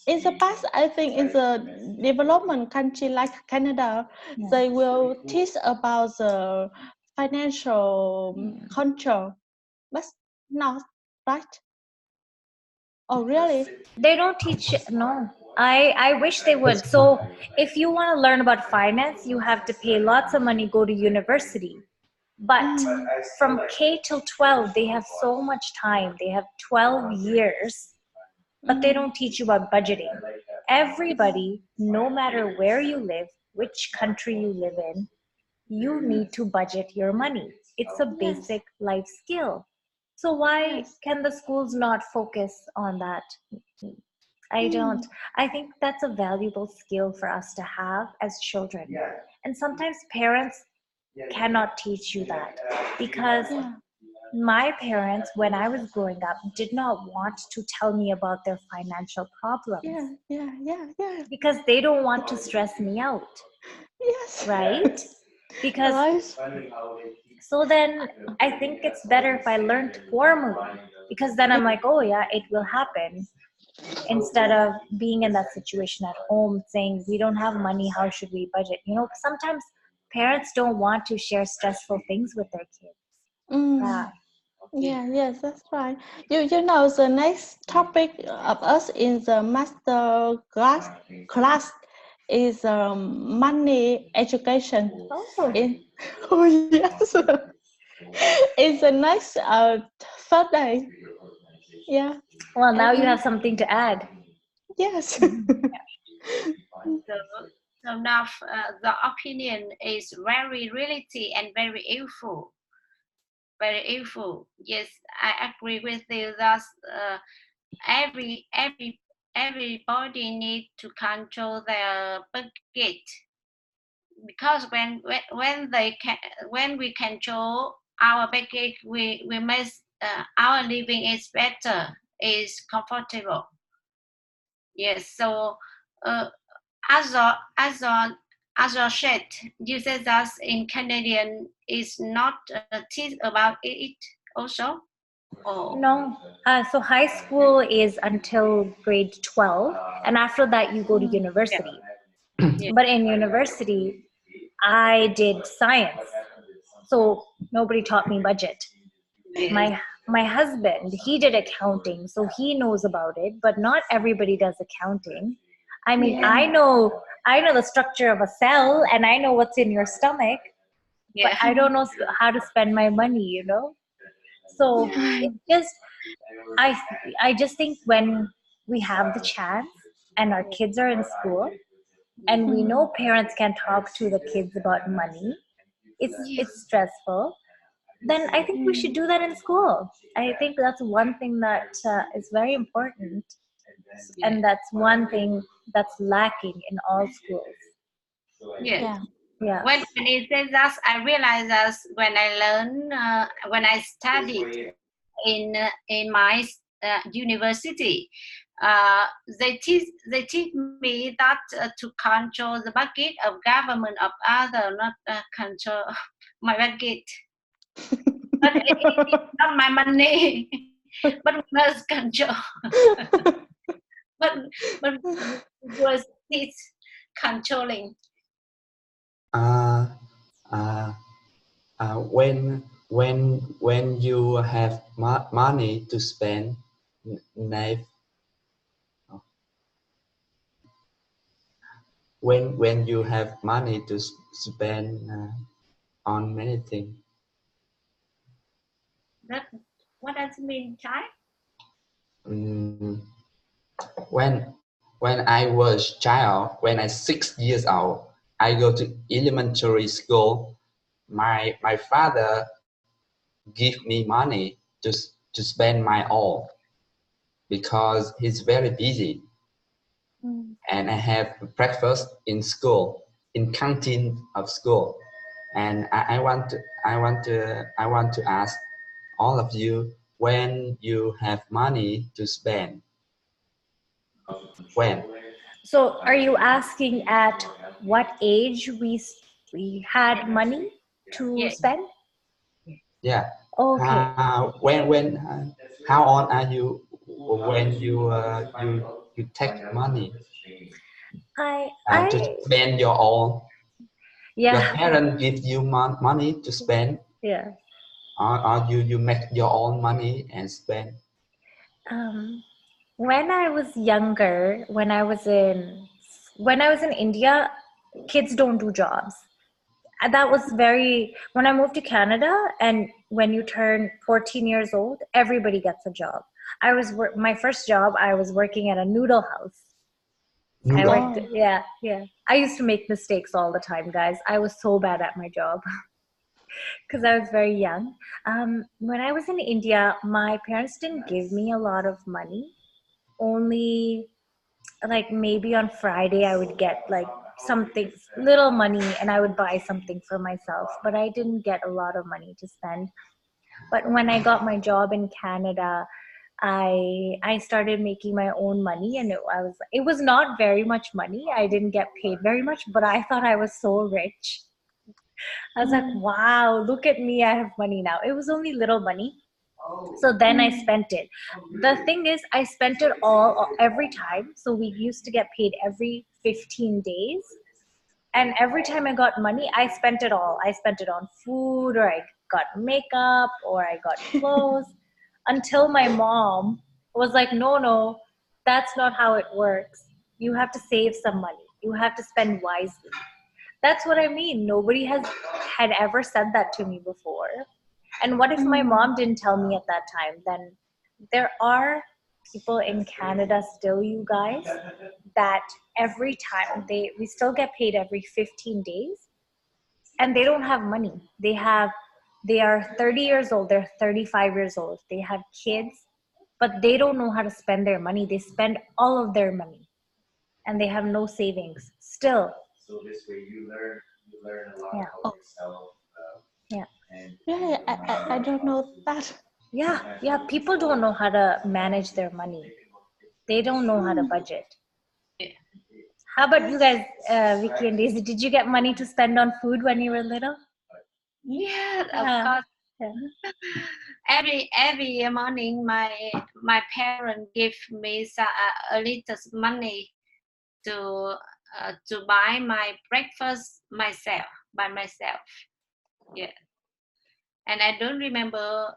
In the past, I think in the development country like Canada, they will teach about the financial control, but not right. Oh, really? They don't teach. No, I wish they would. So if you want to learn about finance, you have to pay lots of money, go to university. But from K till 12, they have so much time. They have 12 years, but they don't teach you about budgeting. Everybody, no matter where you live, which country you live in, you need to budget your money. It's a basic life skill. So why can the schools not focus on that? I don't. I think that's a valuable skill for us to have as children. And sometimes parents cannot teach you that because my parents, when I was growing up, did not want to tell me about their financial problems. Because they don't want to stress me out. Yes. Right? Because so then I think it's better if I learned formally, because then I'm like, oh yeah, it will happen, instead of being in that situation at home saying we don't have money, how should we budget? You know, sometimes parents don't want to share stressful things with their kids. Yes, that's right. You know, the next topic of us in the master class is money education. Yes. It's the next third day. Yeah. Well, now you have something to add. Yes. So now the opinion is very reality and very useful. Very useful. Yes, I agree with you that everybody need to control their budget, because when we control our budget, we must our living is better, is comfortable. Yes. So as I said, you said that in Canadian is not teach about it also. No. So high school is until grade 12, and after that you go to university. But in university, I did science, so nobody taught me budget. My husband, he did accounting, so he knows about it, but not everybody does accounting. I mean, I know the structure of a cell, and I know what's in your stomach, but I don't know how to spend my money, you know? So it's just, I just think when we have the chance and our kids are in school and we know parents can talk to the kids about money, it's stressful, then I think we should do that in school. I think that's one thing that is very important, and that's one thing that's lacking in all schools. Yeah. When it says that, I realized that when I learned, when I studied in my university, they teach me that to control the budget of government of other, not control my budget. But it's not my money, but we must control. but was it controlling? When you have money to spend, when you have money to spend on many things. What does it mean, Chai? When I was child, when I 6 years old, I go to elementary school. My father give me money to spend my all, because he's very busy. and I have breakfast in school, in canteen of school. And I want to ask all of you, when you have money to spend, when? So are you asking at what age we had money to Yes. spend? Yeah. Okay. How old are you when you take money to spend your own? Yeah. Your parents give you money to spend, Yeah. or you make your own money and spend? When I was younger, when I was in India, kids don't do jobs. And that was when I moved to Canada, and when you turn 14 years old, everybody gets a job. My first job, I was working at a noodle house. Yeah. I used to make mistakes all the time, guys. I was so bad at my job because I was very young. When I was in India, my parents didn't give me a lot of money. Only like maybe on Friday I would get like something, little money, and I would buy something for myself, but I didn't get a lot of money to spend. But when I got my job in Canada, I started making my own money, and it was not very much money. I didn't get paid very much, but I thought I was so rich. I was like, wow, look at me, I have money now. It was only little money. So then I spent it. The thing is, I spent it all every time. So we used to get paid every 15 days. And every time I got money, I spent it all. I spent it on food, or I got makeup, or I got clothes. Until my mom was like, no, that's not how it works. You have to save some money. You have to spend wisely. That's what I mean. Nobody had ever said that to me before. And what if my mom didn't tell me at that time? Then there are people in Canada still, you guys, that every time we still get paid every 15 days, and they don't have money. They are 30 years old, they're 35 years old, they have kids, but they don't know how to spend their money. They spend all of their money, and they have no savings still. So this way you learn a lot about yourself. Really, I don't know that. Yeah, people don't know how to manage their money. They don't know how to budget. How about you guys, Vicky and Daisy? Did you get money to spend on food when you were little? Yeah, of course. Yeah. Every morning, my parents give me a little money to buy my breakfast by myself. Yeah, and I don't remember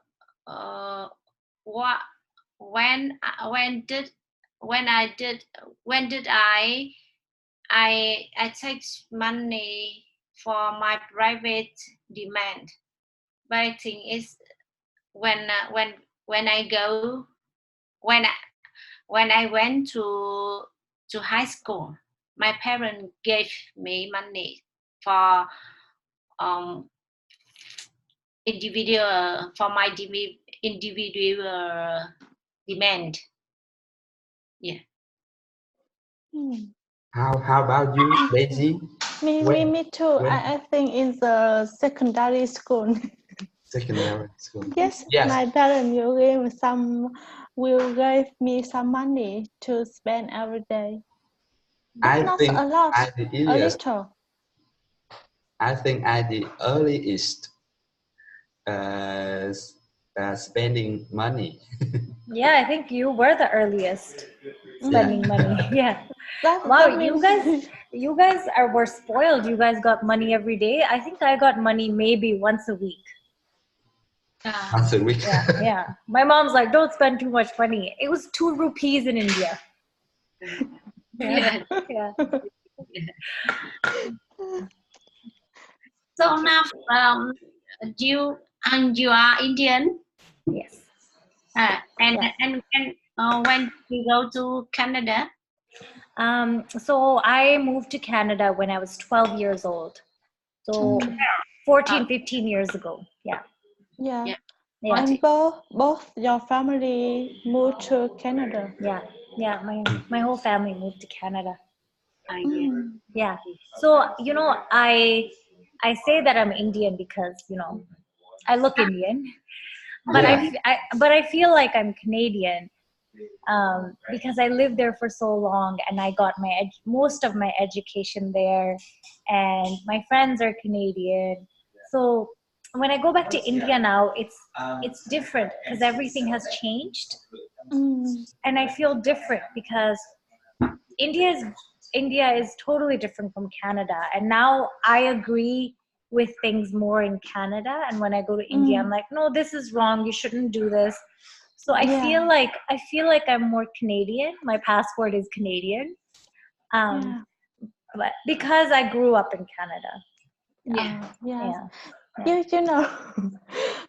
when I take money for my private demand. But I think it's when I went to high school, my parents gave me money for my individual demand. Yeah. How about you, Daisy? Me too. I think in the secondary school. Secondary school. Yes. My parents will give me some money to spend every day. But not a lot, a little. I think I'm the earliest spending money. Yeah, I think you were the earliest spending money. Yeah. Wow, you guys were spoiled. You guys got money every day. I think I got money maybe once a week. Once a week. Yeah. My mom's like, don't spend too much money. It was 2 rupees in India. Yeah. So now, you are Indian. Yes. And when you go to Canada? So I moved to Canada when I was 12 years old. So 14, 15 years ago. Yeah. And both your family moved to Canada. Yeah. Yeah, my whole family moved to Canada. Mm. Yeah. So, you know, I say that I'm Indian because, you know, I look Indian, but I feel like I'm Canadian because I lived there for so long and I got most of my education there, and my friends are Canadian. So when I go back to India now, it's different because everything has changed, Mm. and I feel different because India is totally different from Canada, and now I agree with things more in Canada, and when I go to India I'm like, no, this is wrong, you shouldn't do this. So I feel like I'm more Canadian. My passport is Canadian, but because I grew up in Canada. Yes. Yeah. You know,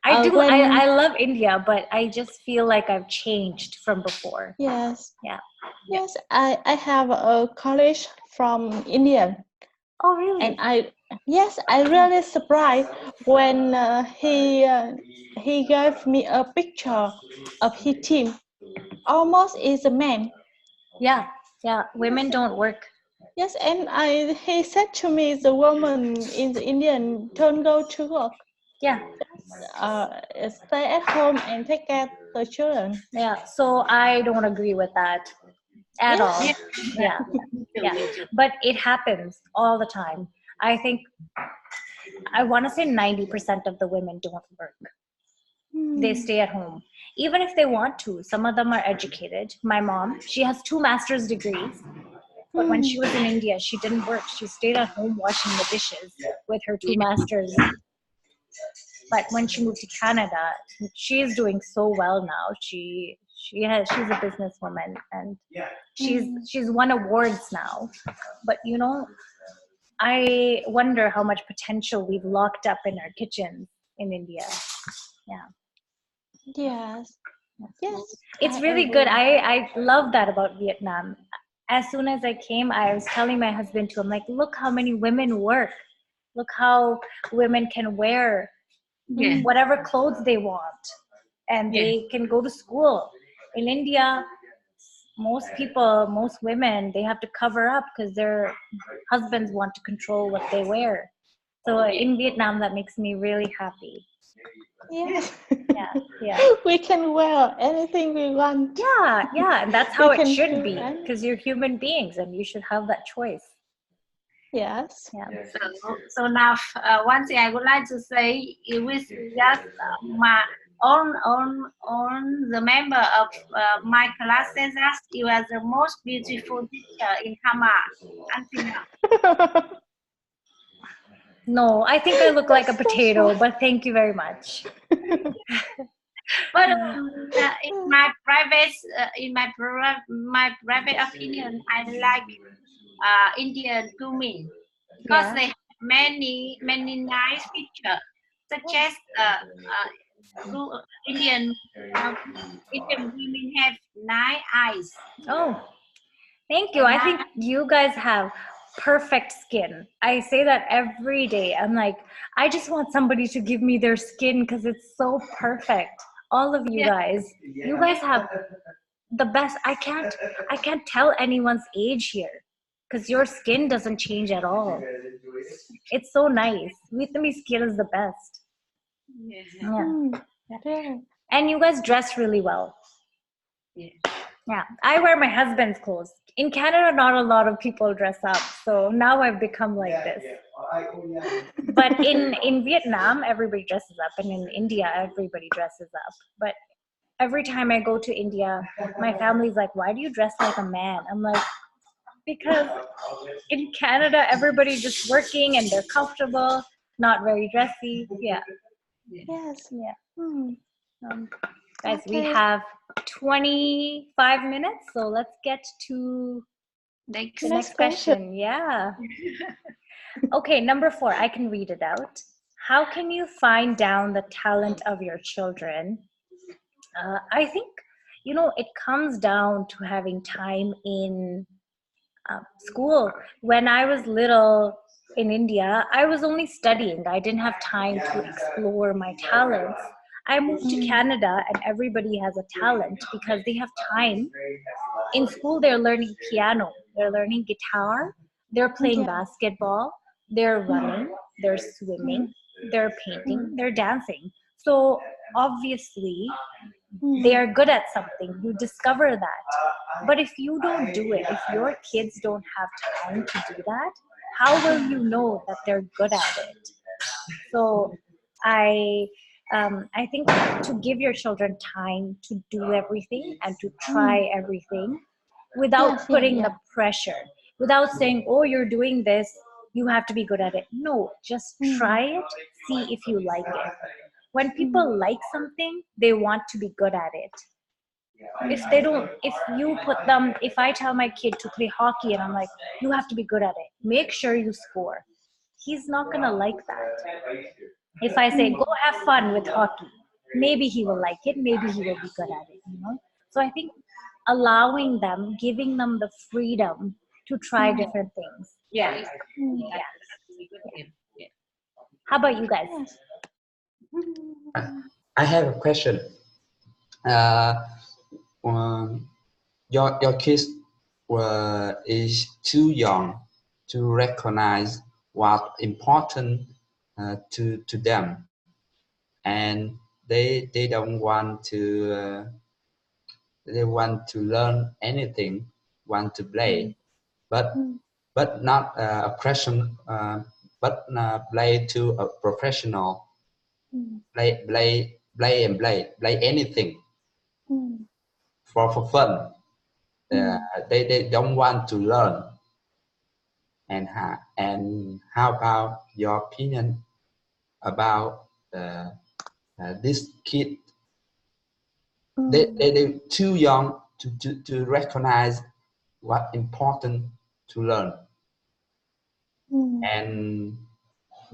I love India, but I just feel like I've changed from before. Yes. Yeah. Yes, I have a college from India. Oh, really? And I really surprised when he gave me a picture of his team. Almost is a man. Yeah. Women don't work. Yes, and he said to me, the woman in the Indian don't go to work. Yeah. Stay at home and take care of the children. Yeah. So I don't agree with that at all. Yeah. But it happens all the time. I think I want to say 90% of the women don't work. They stay at home, even if they want to. Some of them are educated. My mom, she has 2 master's degrees, but when she was in India, she didn't work. She stayed at home washing the dishes with her 2 masters. But when she moved to Canada, she is doing so well now. She's a businesswoman, and she's won awards now. But you know, I wonder how much potential we've locked up in our kitchens in India. Yes. It's really good. I love that about Vietnam. As soon as I came, I was telling my husband too, I'm like, look how many women work. Look how women can wear whatever clothes they want, and they can go to school. In India, most women, they have to cover up because their husbands want to control what they wear. So in Vietnam, that makes me really happy. Yes. Yeah. We can wear anything we want. Yeah, and that's how it should be, because you're human beings and you should have that choice. Yes. Yeah. So now, one thing I would like to say with just on the member of my class says that you are the most beautiful teacher in Hama until now. No, I think I look like a potato, but thank you very much. But in my private opinion, I like Indian women because they have many nice pictures, such as Indian women have 9 eyes. Oh, thank you. I think you guys have perfect skin. I say that every day. I'm like, I just want somebody to give me their skin because it's so perfect. All of you guys, you guys have the best. I can't tell anyone's age here because your skin doesn't change at all. It's so nice. Vietnamese skin is the best. Yeah. And you guys dress really well. Yeah, I wear my husband's clothes. In Canada, not a lot of people dress up, so now I've become like this. But in Vietnam, everybody dresses up, and in India, everybody dresses up. But every time I go to India, my family's like, why do you dress like a man? I'm like, because in Canada, everybody's just working and they're comfortable, not very dressy. Yeah. Yes. Yeah. Guys, we have 25 minutes, so let's get to the next question. Yeah. Okay, number 4, I can read it out. How can you find down the talent of your children? I think, it comes down to having time in school. When I was little in India, I was only studying. I didn't have time to explore my talents. I moved to Canada and everybody has a talent because they have time in school they're learning piano, they're learning guitar, they're playing basketball, they're running, they're swimming, they're painting, they're dancing. So obviously they are good at something. You discover that. But if you don't do it, if your kids don't have time to do that, how will you know that they're good at it? So I think to give your children time to do everything and to try everything without putting the pressure, without saying, oh, you're doing this, you have to be good at it. No, just try it, see if you like it. When people like something, they want to be good at it. If they don't, if you put them, if I tell my kid to play hockey and I'm like, you have to be good at it, make sure you score, he's not gonna like that. If I say, go have fun with hockey, maybe he will like it, maybe he will be good at it, you know? So I think allowing them, giving them the freedom to try different things. Yeah. How about you guys? I have a question. Your kids is too young to recognize what important to them, and they don't want to they want to learn anything, want to play, but not a question, but play to a professional. Play anything for fun. They don't want to learn. And how about your opinion about this kid? They're too young to recognize what important to learn and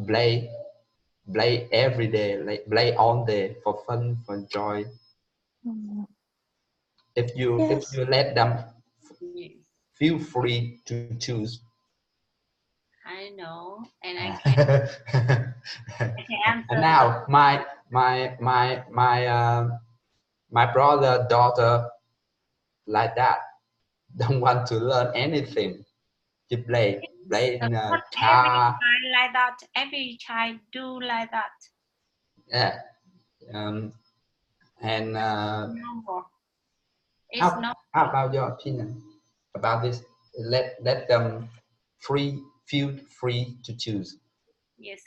play every day, like play all day for fun, for joy. If you let them, feel free to choose. I know, and I can, I can answer. And now my brother, daughter, like that, don't want to learn anything. To play in a car. Every child like that. Every child do like that. Yeah. And how about your opinion about this? Let them feel free to choose. Yes,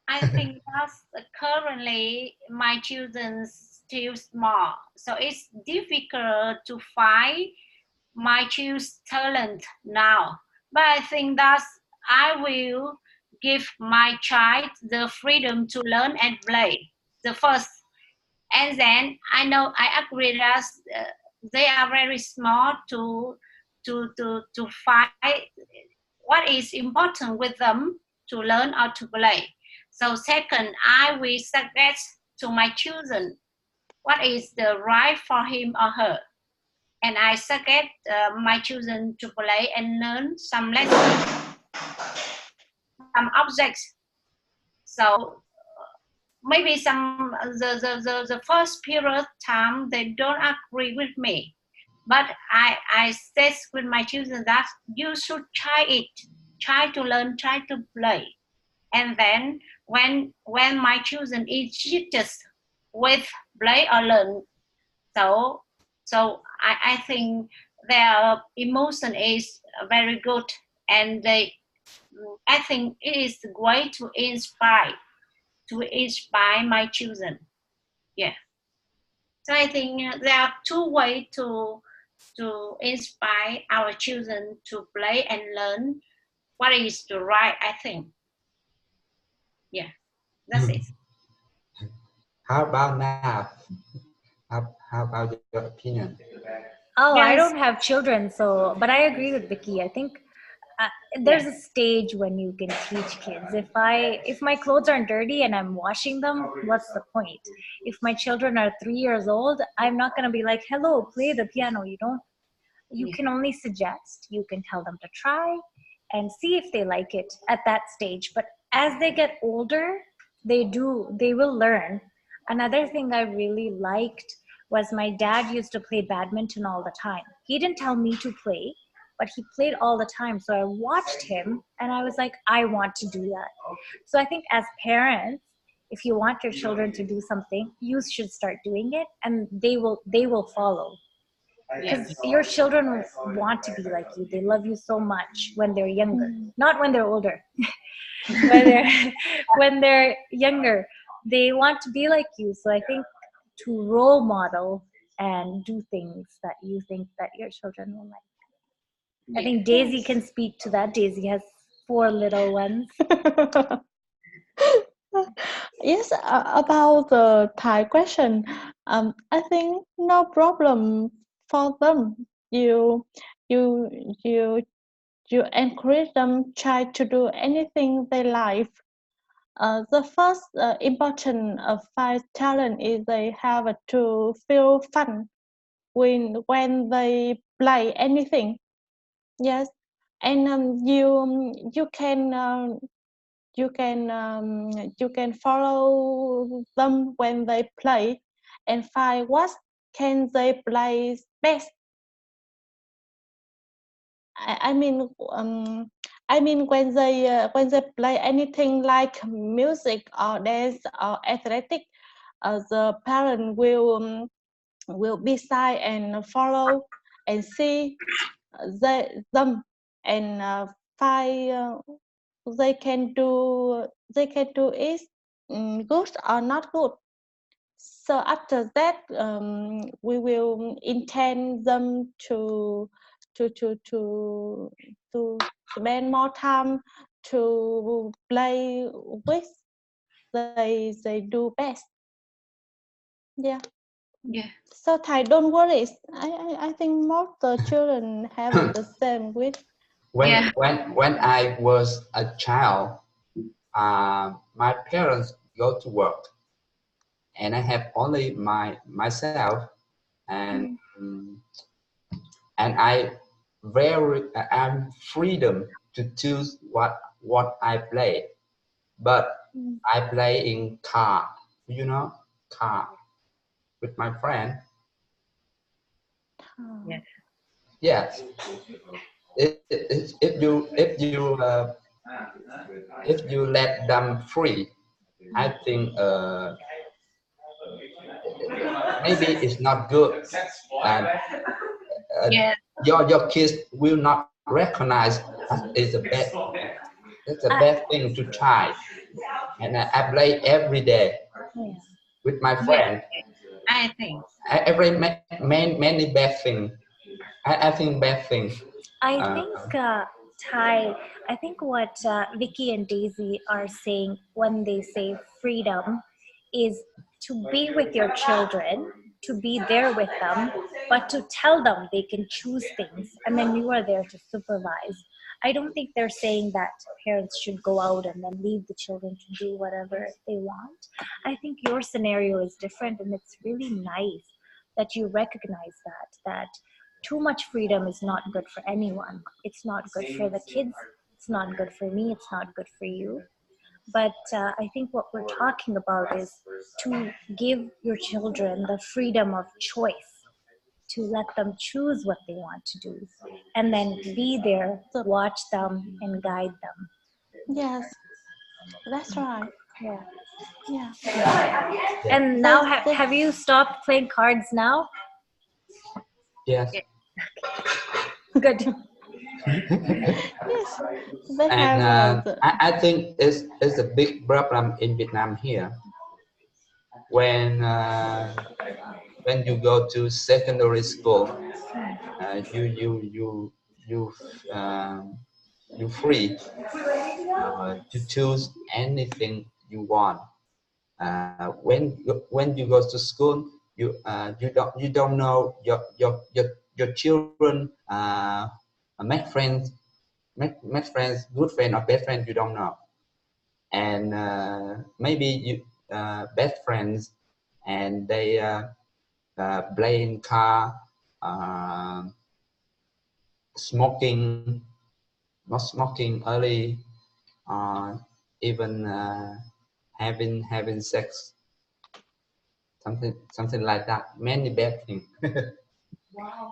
I think that's currently my children still small, so it's difficult to find my child's talent now. But I think that I will give my child the freedom to learn and play the first, and then I know I agree that they are very small to find what is important with them to learn or to play. So second, I will suggest to my children what is the right for him or her, and I suggest my children to play and learn some lessons, some objects. So maybe some the first period time they don't agree with me, but I said with my children that you should try it, try to learn, try to play, and then when my children is just with play or learn, so I think their emotion is very good, and I think it is the way to inspire my children. Yeah. So I think there are two ways to inspire our children to play and learn what is the right, I think. Yeah, that's it. How about now? How about your opinion? Oh, Yes. I don't have children, so, but I agree with Vicky. I think there's a stage when you can teach kids. If my clothes aren't dirty and I'm washing them, what's the point? If my children are 3 years old, I'm not going to be like, hello, play the piano. You can only suggest, you can tell them to try and see if they like it at that stage. But as they get older, they will learn. Another thing I really liked was my dad used to play badminton all the time. He didn't tell me to play, but he played all the time. So I watched him and I was like, I want to do that. So I think as parents, if you want your children to do something, you should start doing it, and they will follow. Because your children want to be like you. They love you so much when they're younger, not when they're older. when they're younger, they want to be like you. So I think to role model and do things that you think that your children will like. I think Daisy can speak to that. Daisy has 4 little ones. Yes, about the Thai question, I think no problem for them. You encourage them, try to do anything they like. The first important find talent is they have to feel fun when they play anything. Yes, and you can follow them when they play and find what can they play best. I mean when they play anything like music or dance or athletic, the parent will be side and follow and see them and find they can do it good or not good. So after that, we will intend them to spend more time to play with. They do best. Yeah. So Thai, don't worry. I think most the children have the same with. When I was a child, my parents go to work, and I have only myself, and I'm freedom to choose what I play, but I play in car, car with my friend. Yes. If you let them free, I think maybe it's not good, and your kids will not recognize that it's a bad thing to try. And I play every day with my friend. I think Many bad things. I think bad things. I think Thai. I think what Vicky and Daisy are saying when they say freedom is to be with your children, to be there with them, but to tell them they can choose things, and then you are there to supervise. I don't think they're saying that parents should go out and then leave the children to do whatever they want. I think your scenario is different, and it's really nice that you recognize that too much freedom is not good for anyone. It's not good for the kids. It's not good for me. It's not good for you. But I think what we're talking about is to give your children the freedom of choice, to let them choose what they want to do, and then be there, watch them, and guide them. Yes, that's right. Yeah. And now, have you stopped playing cards now? Yes. Good. Yes, And I think it's a big problem in Vietnam here. When you go to secondary school, you free to choose anything you want. When you go to school, you don't know your children make friends, good friend or bad friend, you don't know. And maybe you best friends, and they play in car, smoking, not smoking early, even having sex something like that. Many bad things.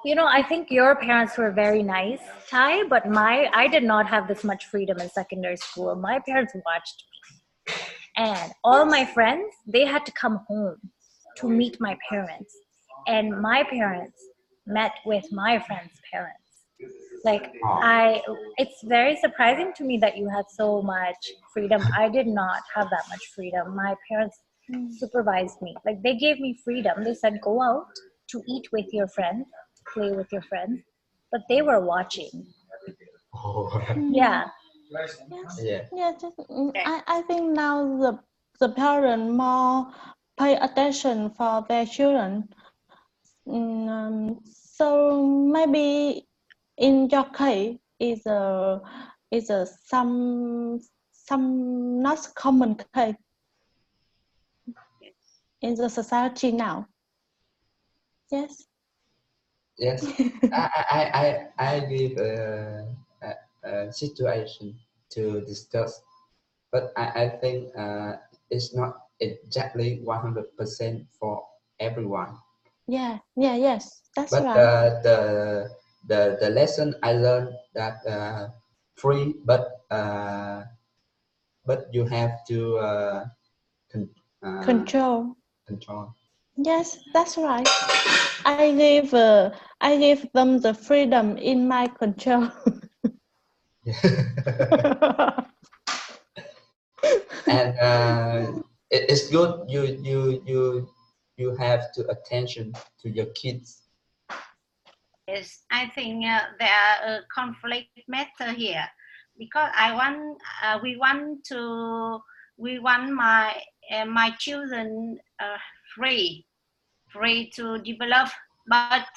You know, I think your parents were very nice, Ty, but I did not have this much freedom in secondary school. My parents watched me. And all my friends, they had to come home to meet my parents. And my parents met with my friends' parents. Like, it's very surprising to me that you had so much freedom. I did not have that much freedom. My parents supervised me. Like, they gave me freedom. They said, go out to eat with your friends, play with your friends, but they were watching. Yeah. Yeah. Yeah, I think now the parent more pay attention for their children. So maybe in your case is a some not common case in the society now. Yes. Yes. I give a situation to discuss, but I think it's not exactly 100% for everyone. Yeah. Yes. That's But right. the lesson I learned that free, but you have to Control. control. Yes, that's right. I give them the freedom in my control. And it's good you have to attention to your kids. Yes, I think there are a conflict matter here because we want my children free to develop, but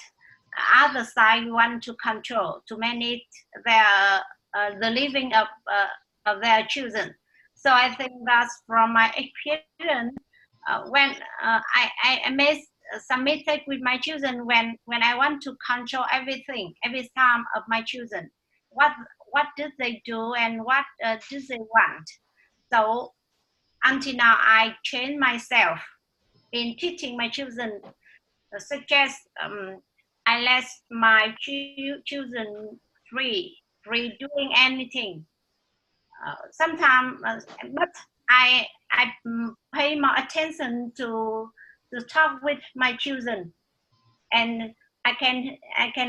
other side we want to control, to manage their the living of their children. So I think that's from my experience when I made some mistake with my children when I want to control everything, every time of my children. What do they do and what do they want? So until now, I train myself in teaching my children, such as I let my children free doing anything. Sometimes, but I pay more attention to talk with my children, and I can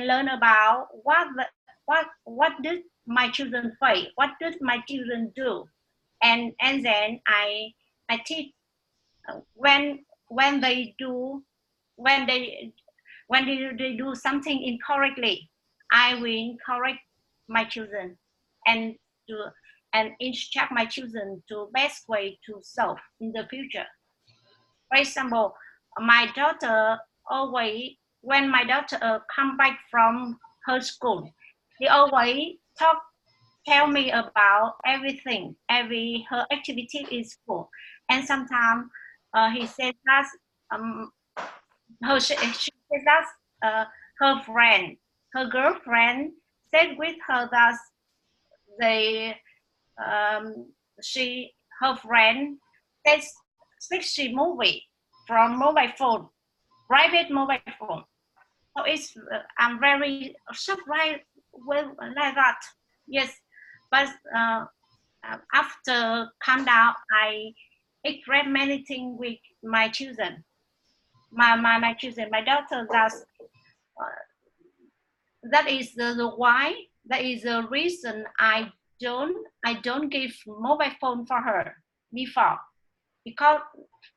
learn about what did my children face, what did my children do, and then I teach when they do something incorrectly, I will correct my children and instruct my children to best way to solve in the future. For example, my daughter always, when my daughter come back from her school, he always tell me about everything, her activity in school, and sometimes he says that she says that her girlfriend said with her that they her friend says 60 movie from mobile phone, private mobile phone. So it's I'm very surprised with like that. Yes, but after calm down, I express many things with my children. My children, my daughter. That is the why. That is the reason I don't give mobile phone for her before, because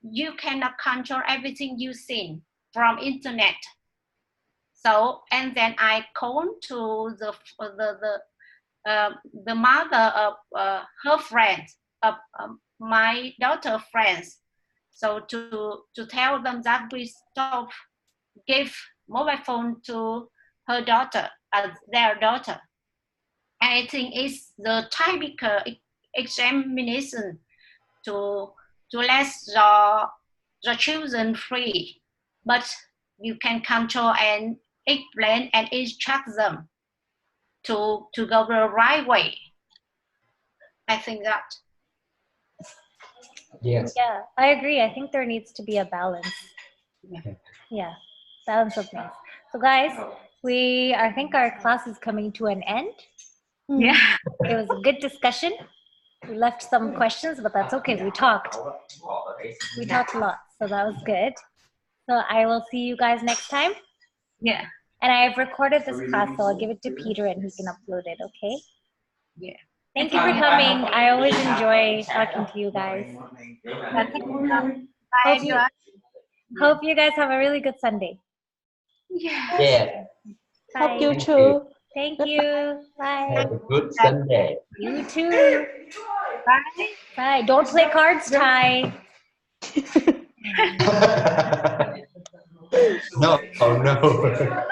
you cannot control everything you see from internet. So and then I call to the mother of her friends, of my daughter friends, so to tell them that we stop give mobile phone to her daughter, their daughter. And I think it's the typical examination to let the children free, but you can control and explain and instruct them to go the right way. I think that. Yes. Yeah, I agree. I think there needs to be a balance. Yeah, balance of things. So guys, I think our class is coming to an end. Yeah. It was a good discussion. We left some questions, but that's okay. We talked a lot, so that was good. So I will see you guys next time. Yeah. And I've recorded this class, so I'll give it to Peter and he can upload it, okay? Yeah. Thank you for coming. I always enjoy talking to you guys. Hope you guys have a really good Sunday. Yeah. Yeah. Bye. Hope you too. Thank you. Bye. Have a good Sunday. You too. Bye. Bye. Don't play cards, Ty. No, no.